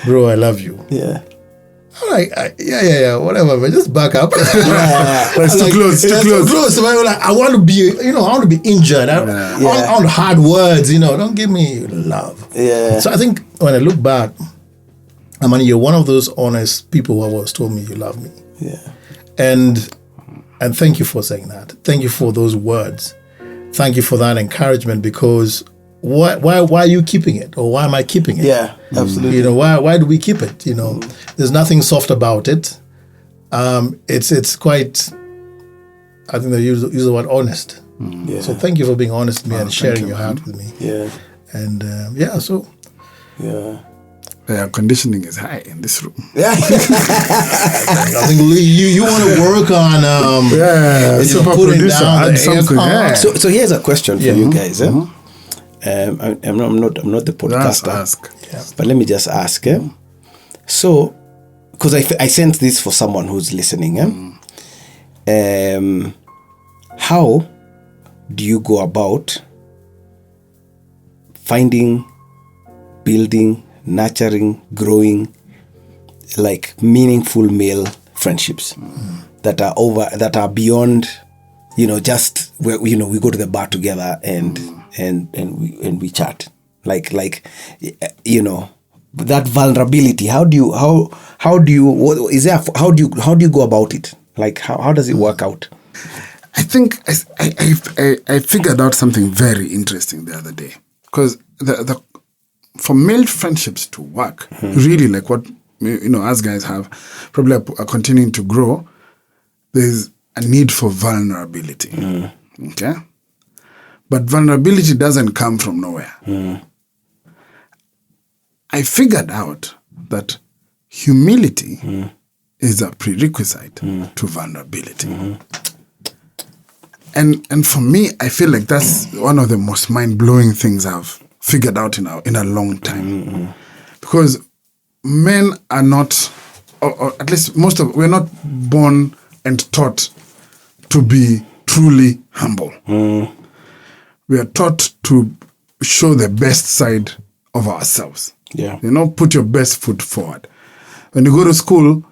"Bro, I love you." Yeah. I'm like, whatever, but just back up. It's too close. Too close. So I want to be, I want to be injured. I want hard words, don't give me love. Yeah. So I think when I look back, I mean, you're one of those honest people who have always told me you love me. Yeah. And thank you for saying that. Thank you for those words. Thank you for that encouragement, because why are you keeping it, or why am I keeping it? Yeah, absolutely. Why do we keep it? There's nothing soft about it. It's quite, I think they use the word honest. Yeah. So thank you for being honest with me and sharing your heart with me. Yeah. And so Yeah. Air conditioning is high in this room. I think you want to work on super putting producer, down add the something, aircon. yeah. So here's a question for you guys. I'm not the Just podcaster, ask. but let me just ask. So, because I sense this for someone who's listening. How do you go about finding, building, nurturing, growing, like meaningful male friendships that are beyond, just where we go to the bar together and we chat, like that vulnerability. How do you go about it? Like how does it work out? I think I figured out something very interesting the other day, because the for male friendships to work, really, like what us guys have probably are continuing to grow, there's a need for vulnerability. Okay, but vulnerability doesn't come from nowhere. I figured out that humility is a prerequisite to vulnerability. And for me, I feel like that's one of the most mind-blowing things I've figured out in a long time. Because men are not, or at least we're not born and taught to be truly humble. We are taught to show the best side of ourselves. Yeah. Put your best foot forward. When you go to school,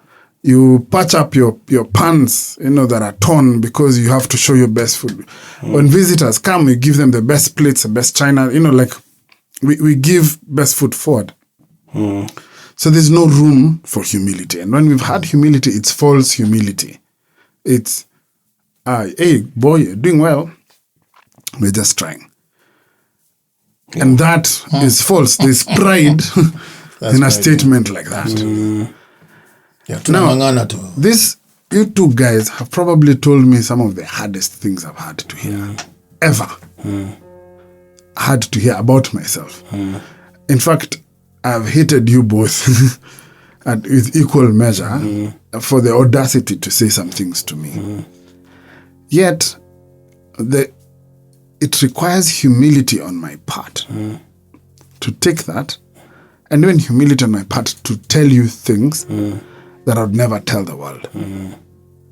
you patch up your pants, that are torn because you have to show your best foot. When visitors come, you give them the best plates, the best china, like we give best foot forward. So there's no room for humility. And when we've had humility, it's false humility. It's, hey, boy, you're doing well. We're just trying. Yeah. And that is false. There's pride in a statement like that. Now, you two guys have probably told me some of the hardest things I've had to hear. Ever. Had to hear about myself. In fact, I've hated you both with equal measure for the audacity to say some things to me. Yet, it requires humility on my part to take that, and even humility on my part to tell you things that I would never tell the world.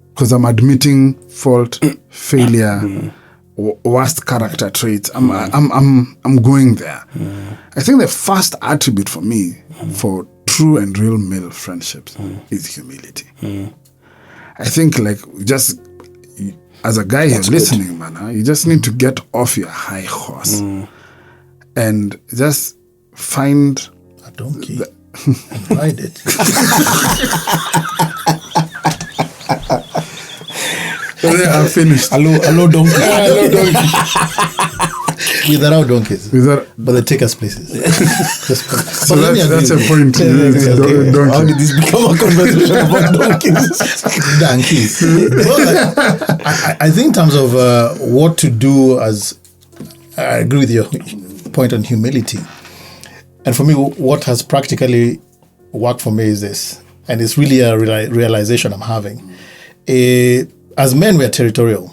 Because I'm admitting fault, failure, worst character traits. I'm going there. I think the first attribute for me for true and real male friendships is humility. I think just as a guy who's listening, man, you just need to get off your high horse and just find a donkey and ride it. I'm finished. Hello, donkey. Hello, donkey. Without donkeys. But they take us places. So that's a point. How did this become a conversation about donkeys? Donkeys. Well, I think in terms of what to do, as I agree with your point on humility. And for me, what has practically worked for me is this. And it's really a realization I'm having. As men, we are territorial.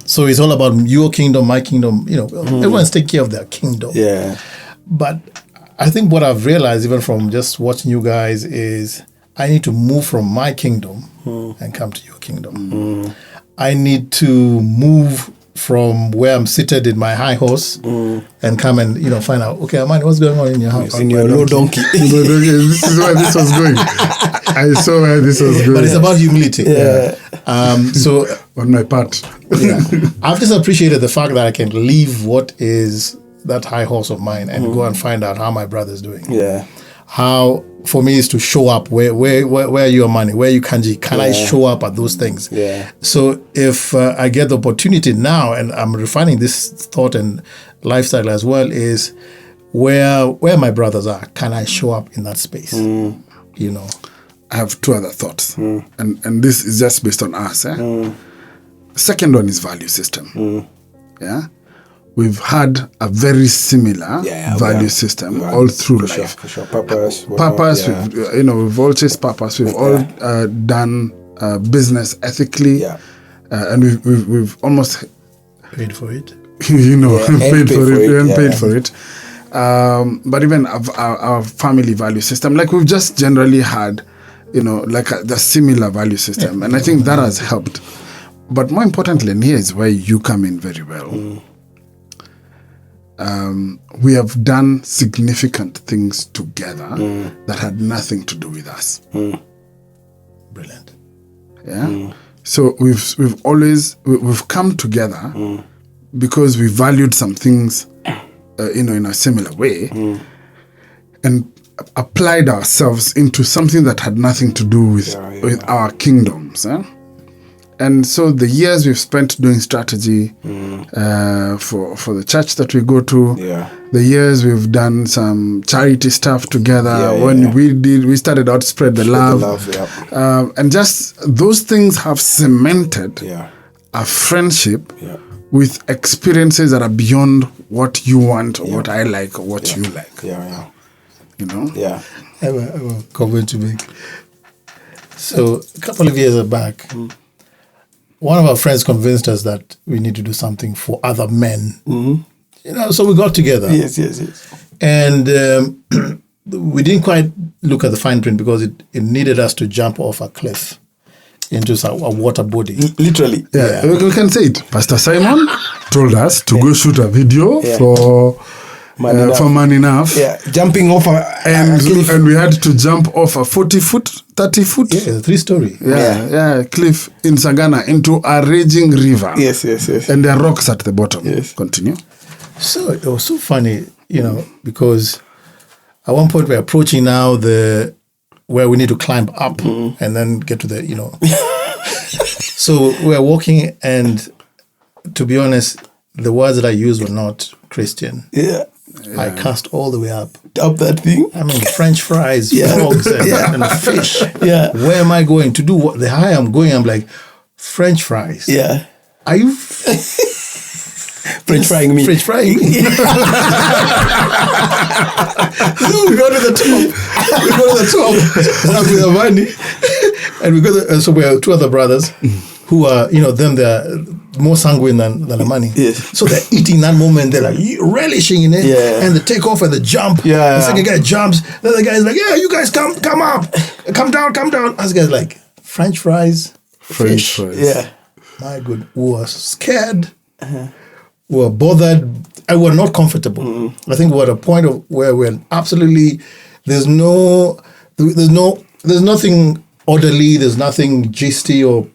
So it's all about your kingdom, my kingdom. Everyone's taking care of their kingdom. Yeah. But I think what I've realized, even from just watching you guys, is I need to move from my kingdom and come to your kingdom. I need to move from where I'm seated in my high horse and come and find out, okay, Amani, what's going on in your house? In your low donkey. This is where this was going. I saw where this was going. But it's about humility. Yeah. So on my part, I've just appreciated the fact that I can leave what is that high horse of mine and go and find out how my brother's doing. Yeah. How for me is to show up. Where are your money? Where are you, Kanjii? Can I show up at those things? Yeah. So if I get the opportunity now, and I'm refining this thought and lifestyle as well, is where my brothers are, can I show up in that space? I have two other thoughts, and this is just based on us. Second one is value system. yeah, we've had a very similar value system all through life. For sure. Purpose. Purpose, we've all chased purpose. We've all done business ethically, and we've almost paid for it. Paid for it. But even our family value system, like we've just generally had, the similar value system, and I think that has helped. But more importantly, and here is where you come in very well. We have done significant things together that had nothing to do with us. Brilliant. Yeah. So we've always come together because we valued some things, in a similar way, and applied ourselves into something that had nothing to do with our kingdoms. And so the years we've spent doing strategy for the church that we go to, the years we've done some charity stuff together, we started out Spread the Love. And just those things have cemented a friendship with experiences that are beyond what you want or what I like or what you like. I have a comment to make. So a couple of years back, one of our friends convinced us that we need to do something for other men. So we got together. Yes. And we didn't quite look at the fine print because it needed us to jump off a cliff into a water body. Literally. Yeah, we can say it. Pastor Simon told us to go shoot a video for Man Enough. Yeah, jumping off a cliff. And we had to jump off a 40-foot, 30-foot. Yeah, 3-story. Cliff in Sagana into a raging river. Yes. And there are rocks at the bottom. Yes. Continue. So it was so funny, because at one point we're approaching now where we need to climb up and then get to the, So we're walking, and to be honest, the words that I used were not Christian. Yeah. I cast all the way up that thing. I mean, French fries, frogs, and fish. Yeah. Where am I going to do? What the higher I'm going, I'm like, French fries. Yeah. Are you French frying me? French frying me. So we go to the top. Up with Avani, and we go. So we have two other brothers who are, they're more sanguine than Amani. Yes. So they're eating that moment. They're like relishing in it. Yeah. And the takeoff and the jump. Yeah. The second guy jumps. The other guy's like, yeah, you guys come up. Come down. As guys like, French fries, fish. Yeah. My good. We were scared. We were bothered. And we're not comfortable. I think we're at a point of where we're absolutely, there's nothing orderly. There's nothing gisty or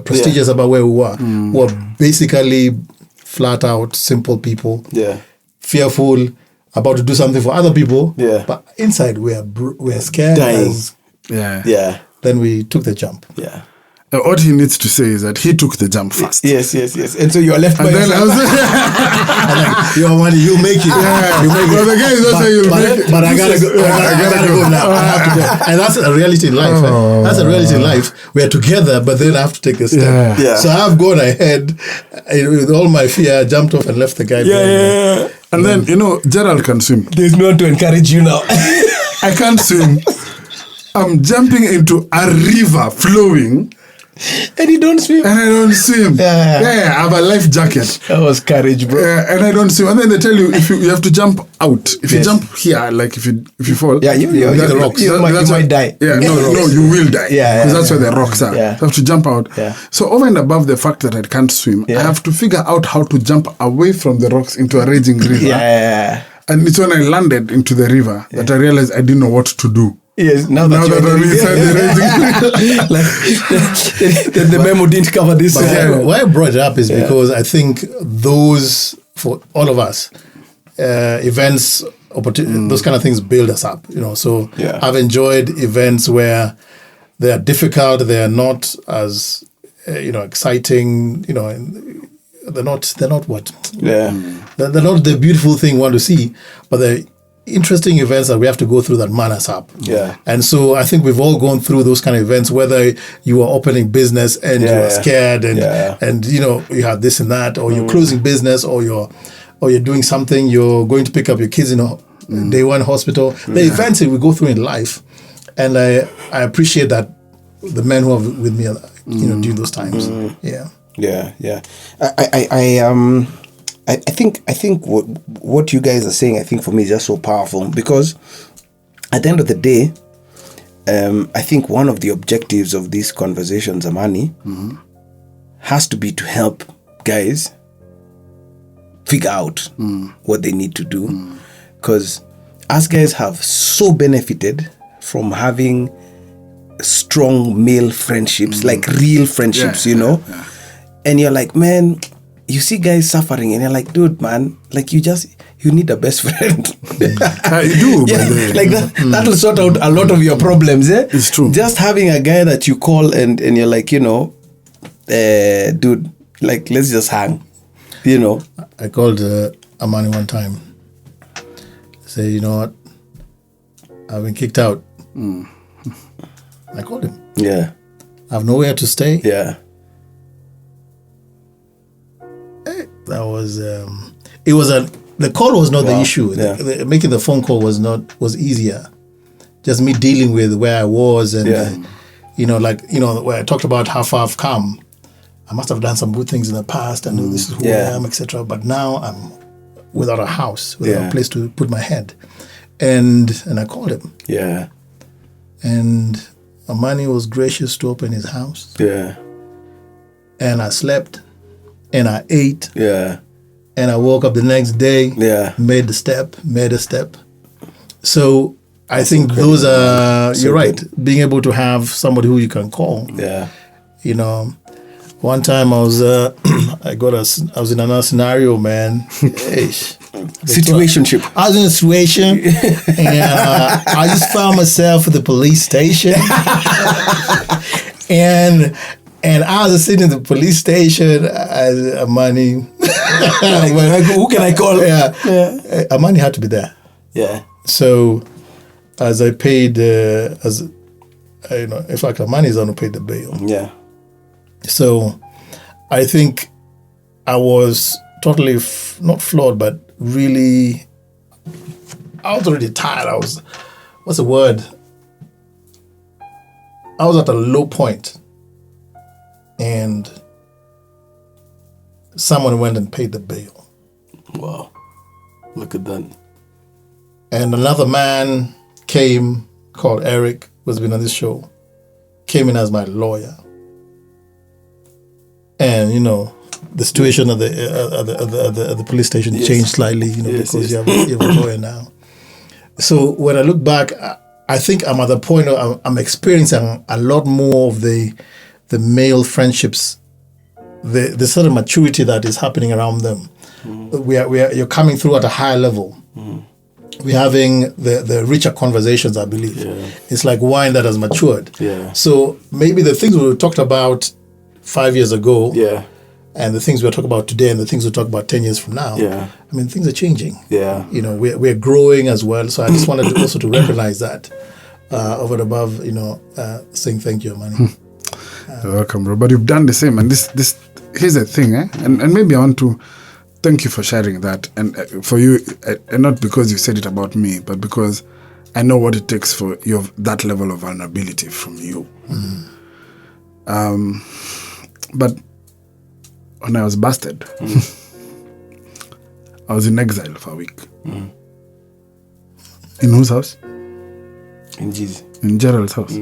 prestigious about where we were. We're basically flat out simple people. Yeah. Fearful, about to do something for other people. Yeah. But inside we're scared. Dying. Yeah. Then we took the jump. Yeah. What he needs to say is that he took the jump first. Yes. And so you are left by yourself. Your money, you make it. You make it. The guy is not saying you'll make it. But I gotta go. I gotta go now. I have to go. And that's a reality in life. That's a reality in life. We're together, but then I have to take the step. Yeah. So I've gone ahead with all my fear. I jumped off and left the guy behind. Yeah. And then, Gerald can swim. There's no one to encourage you now. I can't swim. I'm jumping into a river flowing. And you don't swim. And I don't swim. Yeah. I have a life jacket. That was courage, bro. And I don't swim. And then they tell you if you have to jump out. If you jump here, like if you fall, you the rocks. You might die. Yeah, no, you will die. Because that's where the rocks are. Yeah. You have to jump out. Yeah. So over and above the fact that I can't swim, I have to figure out how to jump away from the rocks into a raging river. Yeah. And it's when I landed into the river that I realized I didn't know what to do. Yes, now that I'm inside the raging the memo didn't cover this. Why I brought it up is because I think those, for all of us, events, those kind of things build us up. So I've enjoyed events where they are difficult, they are not as exciting. They're not what. Yeah. They're not the beautiful thing we want to see, but interesting events that we have to go through that man us up. Yeah. And so I think we've all gone through those kind of events, whether you are opening business and you are scared and you know, you have this and that, or you're closing business, or you're doing something, you're going to pick up your kids in a day one hospital. The events that we go through in life. And I appreciate that the men who are with me, you know, during those times. Yeah. I think what you guys are saying, I think for me is just so powerful, because at the end of the day, I think one of the objectives of these conversations, Amani, has to be to help guys figure out what they need to do. Because us guys have so benefited from having strong male friendships, like real friendships, you know? And you're like, man, you see guys suffering, and you're like, dude, man, like you need a best friend. You do, like that'll sort out a lot of your problems. It's true. Just having a guy that you call and you're like, you know, dude, like let's just hang, you know. I called Amani one time. I said, you know what? I've been kicked out. I called him. Yeah. I have nowhere to stay. Yeah. That was the call was not the issue. Making the phone call was easier. Just me dealing with where I was and you know, like, you know, where I talked about how far I've come. I must have done some good things in the past and this is who I am, etc. But now I'm without a house, without a place to put my head. And I called him. Yeah. And Amani was gracious to open his house. Yeah. And I slept. And I ate. Yeah. And I woke up the next day. Yeah. Made a step. So I think those are, you're right, being able to have somebody who you can call. Yeah. You know, one time I was I was in another scenario, man. Situationship. I was in a situation and I just found myself at the police station. And I was sitting in the police station as Amani. Who can I call? Yeah. Amani had to be there. Yeah. So as I paid, in fact, Amani is the one who paid the bail. Yeah. So I think I was totally not flawed, but really, I was already tired. What's the word? I was at a low point. And someone went and paid the bail. Wow. Look at that. And another man came, called Eric, who's been on this show, came in as my lawyer. And, you know, the situation at the police station changed slightly, you know, because you have a lawyer now. So when I look back, I think I'm at the point of I'm experiencing a lot more of the male friendships, the sort of maturity that is happening around them. You're coming through at a higher level. We're having the richer conversations, I believe. It's like wine that has matured. So maybe the things we talked about 5 years ago and the things we're talking about today and the things we'll talk about 10 years from now, I mean, things are changing. You know, we're growing as well. So I just wanted to also to recognize that over and above, you know, saying thank you, Amani. You're welcome, bro. But you've done the same. And this here's the thing, and maybe I want to thank you for sharing that. And for you, and not because you said it about me, but because I know what it takes for you that level of vulnerability from you. But when I was busted, I was in exile for a week. In whose house? In Jesus. In Gerald's house.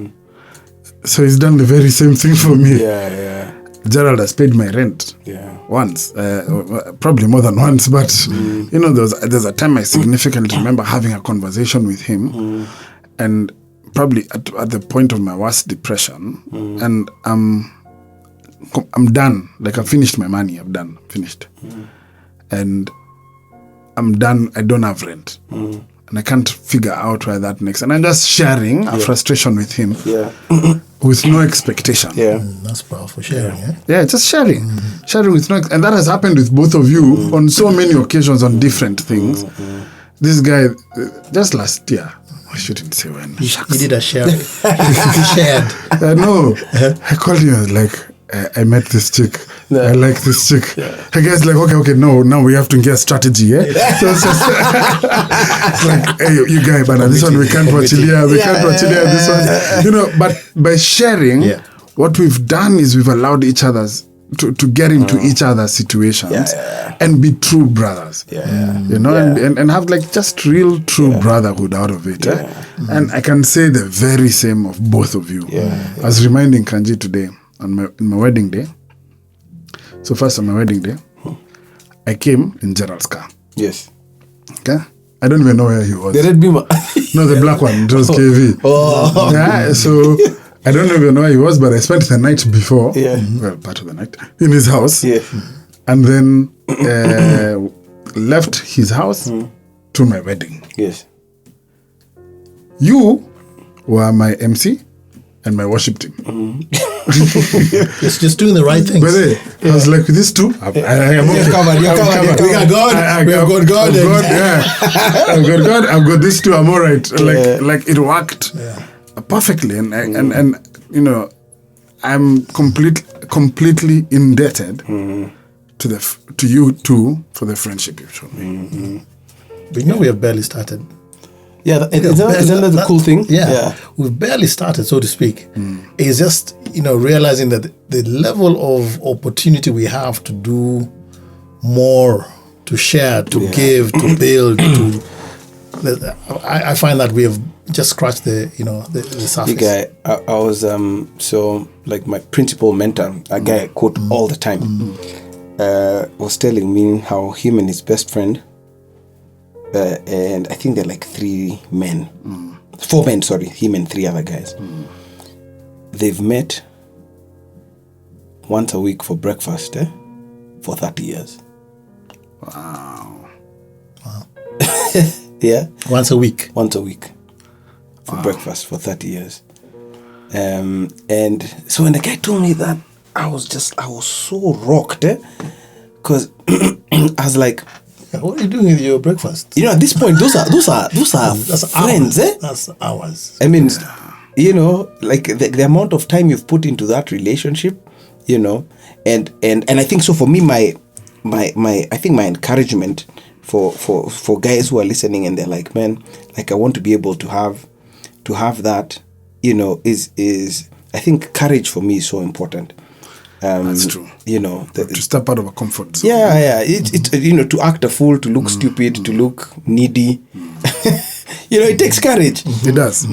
So he's done the very same thing for me. Gerald has paid my rent once, probably more than once, but you know, there's a time I significantly remember having a conversation with him, and probably at the point of my worst depression, and I'm done. Like I finished my money, finished, and I'm done. I don't have rent. And I can't figure out where that next. And I'm just sharing a frustration with him with no expectation. That's powerful sharing, just sharing. Sharing with no and that has happened with both of you on so many occasions on different things. this guy, just last year, I shouldn't say when. He did a share. He shared. No, I called him. I was like, I met this chick. I like this chick. The guy's like, okay, no, now we have to get strategy. So it's just it's like, hey, you guy, but this one we can't watch here. We can't watch here. This one, but by sharing, what we've done is we've allowed each other's to get into each other's situations and be true brothers. And have like just real true brotherhood out of it. And I can say the very same of both of you. I was reminding Kanjii today on my wedding day. So first on my wedding day, I came in Gerald's car. Yes. Okay? I don't even know where he was. The red beamer. No, the black one. It was KV. Oh. Yeah, so I don't even know where he was, but I spent the night before. Well, part of the night. In his house. Yeah. And then left his house to my wedding. Yes. You were my MC and my worship team. It's just doing the right things. But I was like, with these two, I am okay. You're covered. We got God. We have got God. I've got God. I've got these two. I'm all right. Like it worked perfectly, and you know, I'm completely indebted to you two for the friendship you've shown me. But you know, we have barely started. Yeah, isn't that the cool thing? Yeah, we've barely started, so to speak. It's just, realizing that the level of opportunity we have to do more, to share, to give, to build, I find that we have just scratched the surface. The guy, I was so like my principal mentor, a guy I quote all the time, was telling me how him and his best friend. And I think they're like 4 men, sorry, him and 3 other guys. They've met once a week for breakfast for 30 years. Wow. Yeah. Once a week for breakfast for 30 years. And so when the guy told me that, I was so rocked, because I was like, what are you doing with your breakfast? At this point, those are that's friends, hours. That's hours. I mean, like the amount of time you've put into that relationship, and I think so. For me, my I think my encouragement for guys who are listening and they're like, man, like I want to be able to have that, is I think courage for me is so important. That's true. To step out of a comfort zone. Yeah. It's to act a fool, to look stupid, to look needy. It takes courage. It does.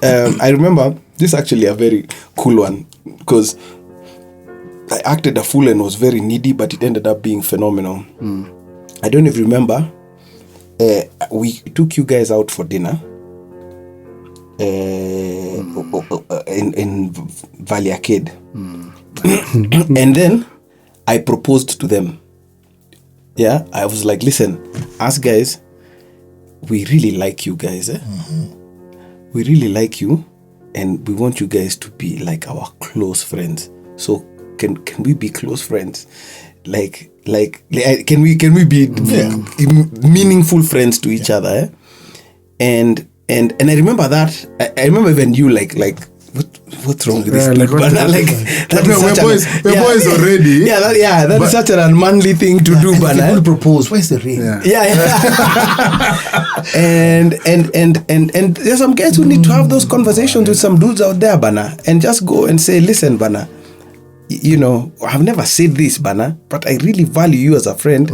I remember this is actually a very cool one, because I acted a fool and was very needy, but it ended up being phenomenal. I don't even remember. We took you guys out for dinner in Valley Arcade. And then I proposed to them. Yeah, I was like, listen, us guys, we really like you guys. We really like you, and we want you guys to be like our close friends. So can we be close friends? Like can we be meaningful friends to each other? And I remember that. I remember when you like what's wrong with this dude? We're boys already. That is such an unmanly thing to do, but people propose. Where's the ring? And there's some guys who need to have those conversations with some dudes out there, Bana, and just go and say, listen, Bana, I've never said this, Bana, but I really value you as a friend,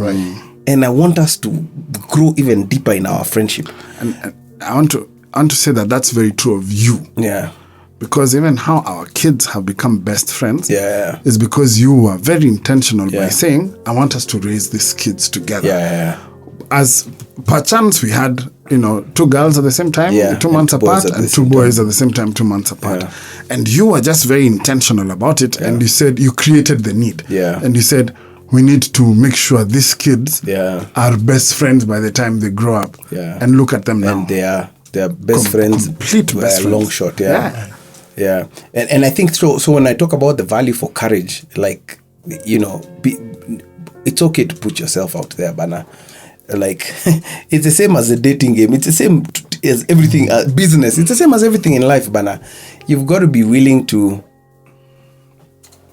and I want us to grow even deeper in our friendship. And I want to say that that's very true of you. Yeah. Because even how our kids have become best friends is because you were very intentional by saying, I want us to raise these kids together. As perchance we had, 2 girls at the same time, 2 months apart, and 2 boys at the same time, 2 months apart. And you were just very intentional about it. And you said, you created the need. And you said, we need to make sure these kids are best friends by the time they grow up. And look at them now. And they are best friends. Complete best friends. Long shot, Yeah. And I think so when I talk about the value for courage, like, it's okay to put yourself out there, Bana. like it's the same as a dating game. It's the same as everything, business. It's the same as everything in life, Bana. You've got to be willing to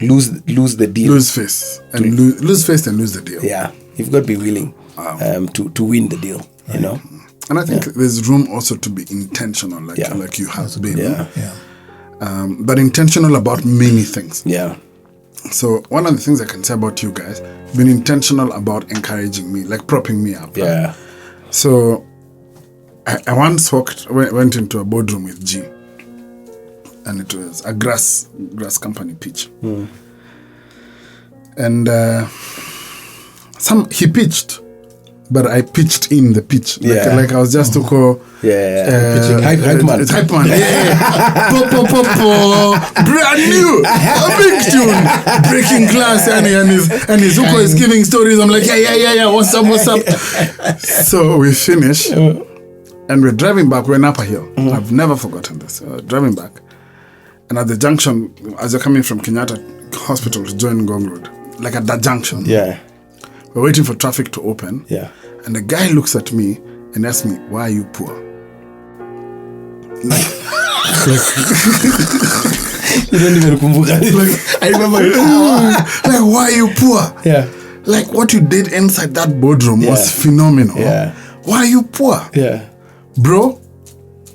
lose the deal. Lose face and lose face and lose the deal. Yeah, you've got to be willing to win the deal. You know. And I think there's room also to be intentional, like you have been. Yeah. But intentional about many things. Yeah. So one of the things I can say about you guys, been intentional about encouraging me, like propping me up. Yeah. So I once went into a boardroom with G, and it was a grass company pitch. And he pitched, but I pitched in the pitch. Like I was just to go. Hype man. Hype man. Yeah. Brand new. A big tune. Breaking glass. And his Uko is giving stories. I'm like, yeah. What's up? So we finish. And we're driving back. We're in Upper Hill. I've never forgotten this. Driving back. And at the junction, as you're coming from Kenyatta Hospital to join Ngong Road, like at that junction. Yeah. We're waiting for traffic to open. Yeah. And the guy looks at me and asks me, why are you poor? You don't even kumbuka. I remember like, why are you poor? Yeah. Like what you did inside that boardroom was phenomenal. Yeah. Why are you poor? Yeah. Bro,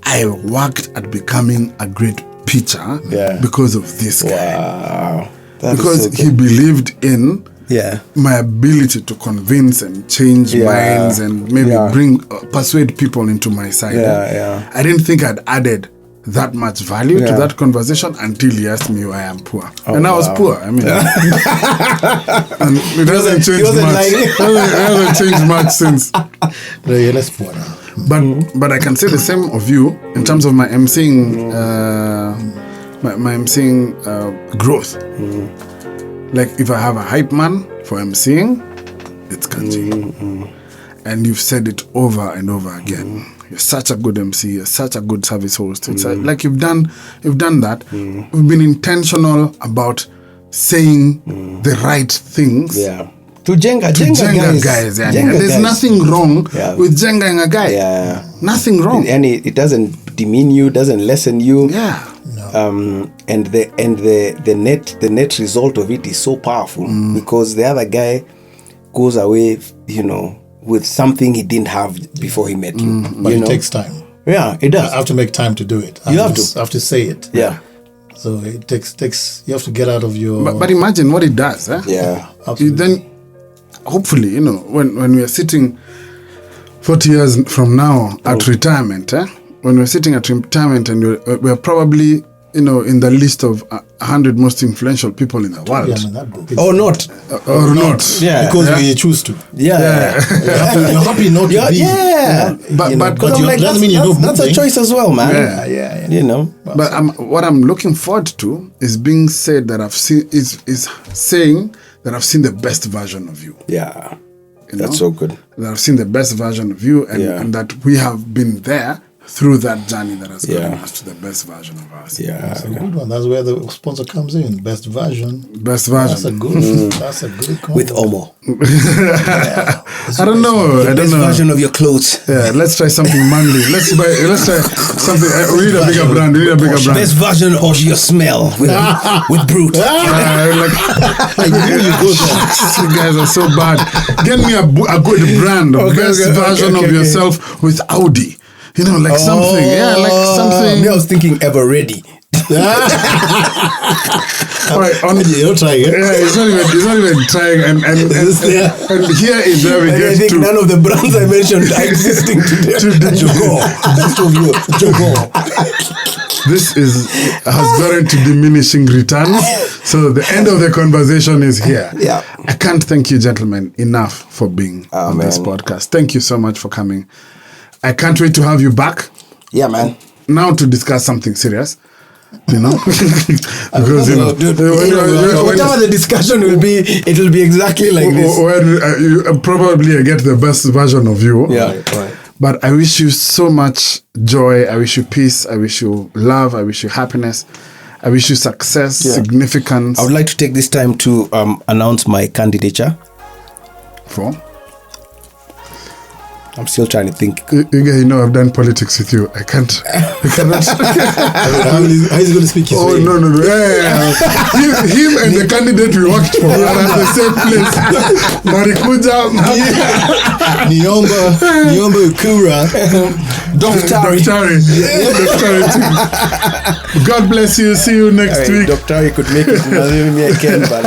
I worked at becoming a great pitcher because of this guy. Wow. Because he believed in Yeah. my ability to convince and change minds and maybe persuade people into my side. Yeah. I didn't think I'd added that much value to that conversation until he asked me why I'm poor. And I was poor. I mean, and it hasn't changed much. It hasn't changed much since. No, you're less poor now. But I can say the same of you in terms of my emceeing, my emceeing growth. Like if I have a hype man for emceeing, it's Kanjii. And you've said it over and over again. You're such a good MC. You're such a good service host. It's like you've done that. We've been intentional about saying the right things. Yeah. To Jenga guys. There's nothing wrong with Jengaing a guy. Yeah. Nothing wrong. And it doesn't demean you, doesn't lessen you. Yeah. And the net result of it is so powerful because the other guy goes away, with something he didn't have before he met you. But it takes time. Yeah, it does. I have to make time to do it. I have to say it. Yeah. So it takes. You have to get out of your. But imagine what it does. Yeah. Absolutely. Then, hopefully, when we are sitting 40 years from now at retirement, when we're sitting at retirement and we're probably, in the list of 100 most influential people in the world. Yeah, that book. Or not. Or not. Yeah. Because we choose to. Yeah. You're happy not to be. Yeah. But I'm like, that's a choice as well, man. Yeah. But what I'm looking forward to is being said that I've seen is saying that I've seen the best version of you. Yeah. That's so good. That I've seen the best version of you and that we have been there through that journey that has gotten us to the best version of us. Yeah. That's a good one. That's where the sponsor comes in. Best version. Best version. That's a good. That's a good combo. With Omo. I don't know. Best version of your clothes. Yeah, let's try something manly. Let's try something. We need a bigger brand. Best version of your smell with Brute. You guys are so bad. Get me a good brand of best version of yourself with Audi. Something. Yeah, like something. I was thinking Ever Ready. All right, you're trying it. Yeah, it's not even trying. And here is where we get I think to. none of the brands I mentioned are existing today. Best of you, Jogo. This has gotten to diminishing returns. So the end of the conversation is here. Yeah. I can't thank you, gentlemen, enough for being on this podcast. Thank you so much for coming. I can't wait to have you back. Yeah, man. Now to discuss something serious. Because whatever the discussion will be, it will be exactly like this. When you probably get the best version of you. Yeah, right. But I wish you so much joy. I wish you peace. I wish you love. I wish you happiness. I wish you success, significance. I would like to take this time to announce my candidature. For? I'm still trying to think. You know, I've done politics with you. I cannot. How is he going to speak his way? No. Yeah. Him and the candidate we worked for are at the same place. Marikuja. Niomba Ukura. Dr. God bless you. See you next week. Dr. could make it. Me, I can, but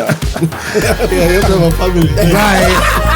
Yeah, you have to have a family. Bye.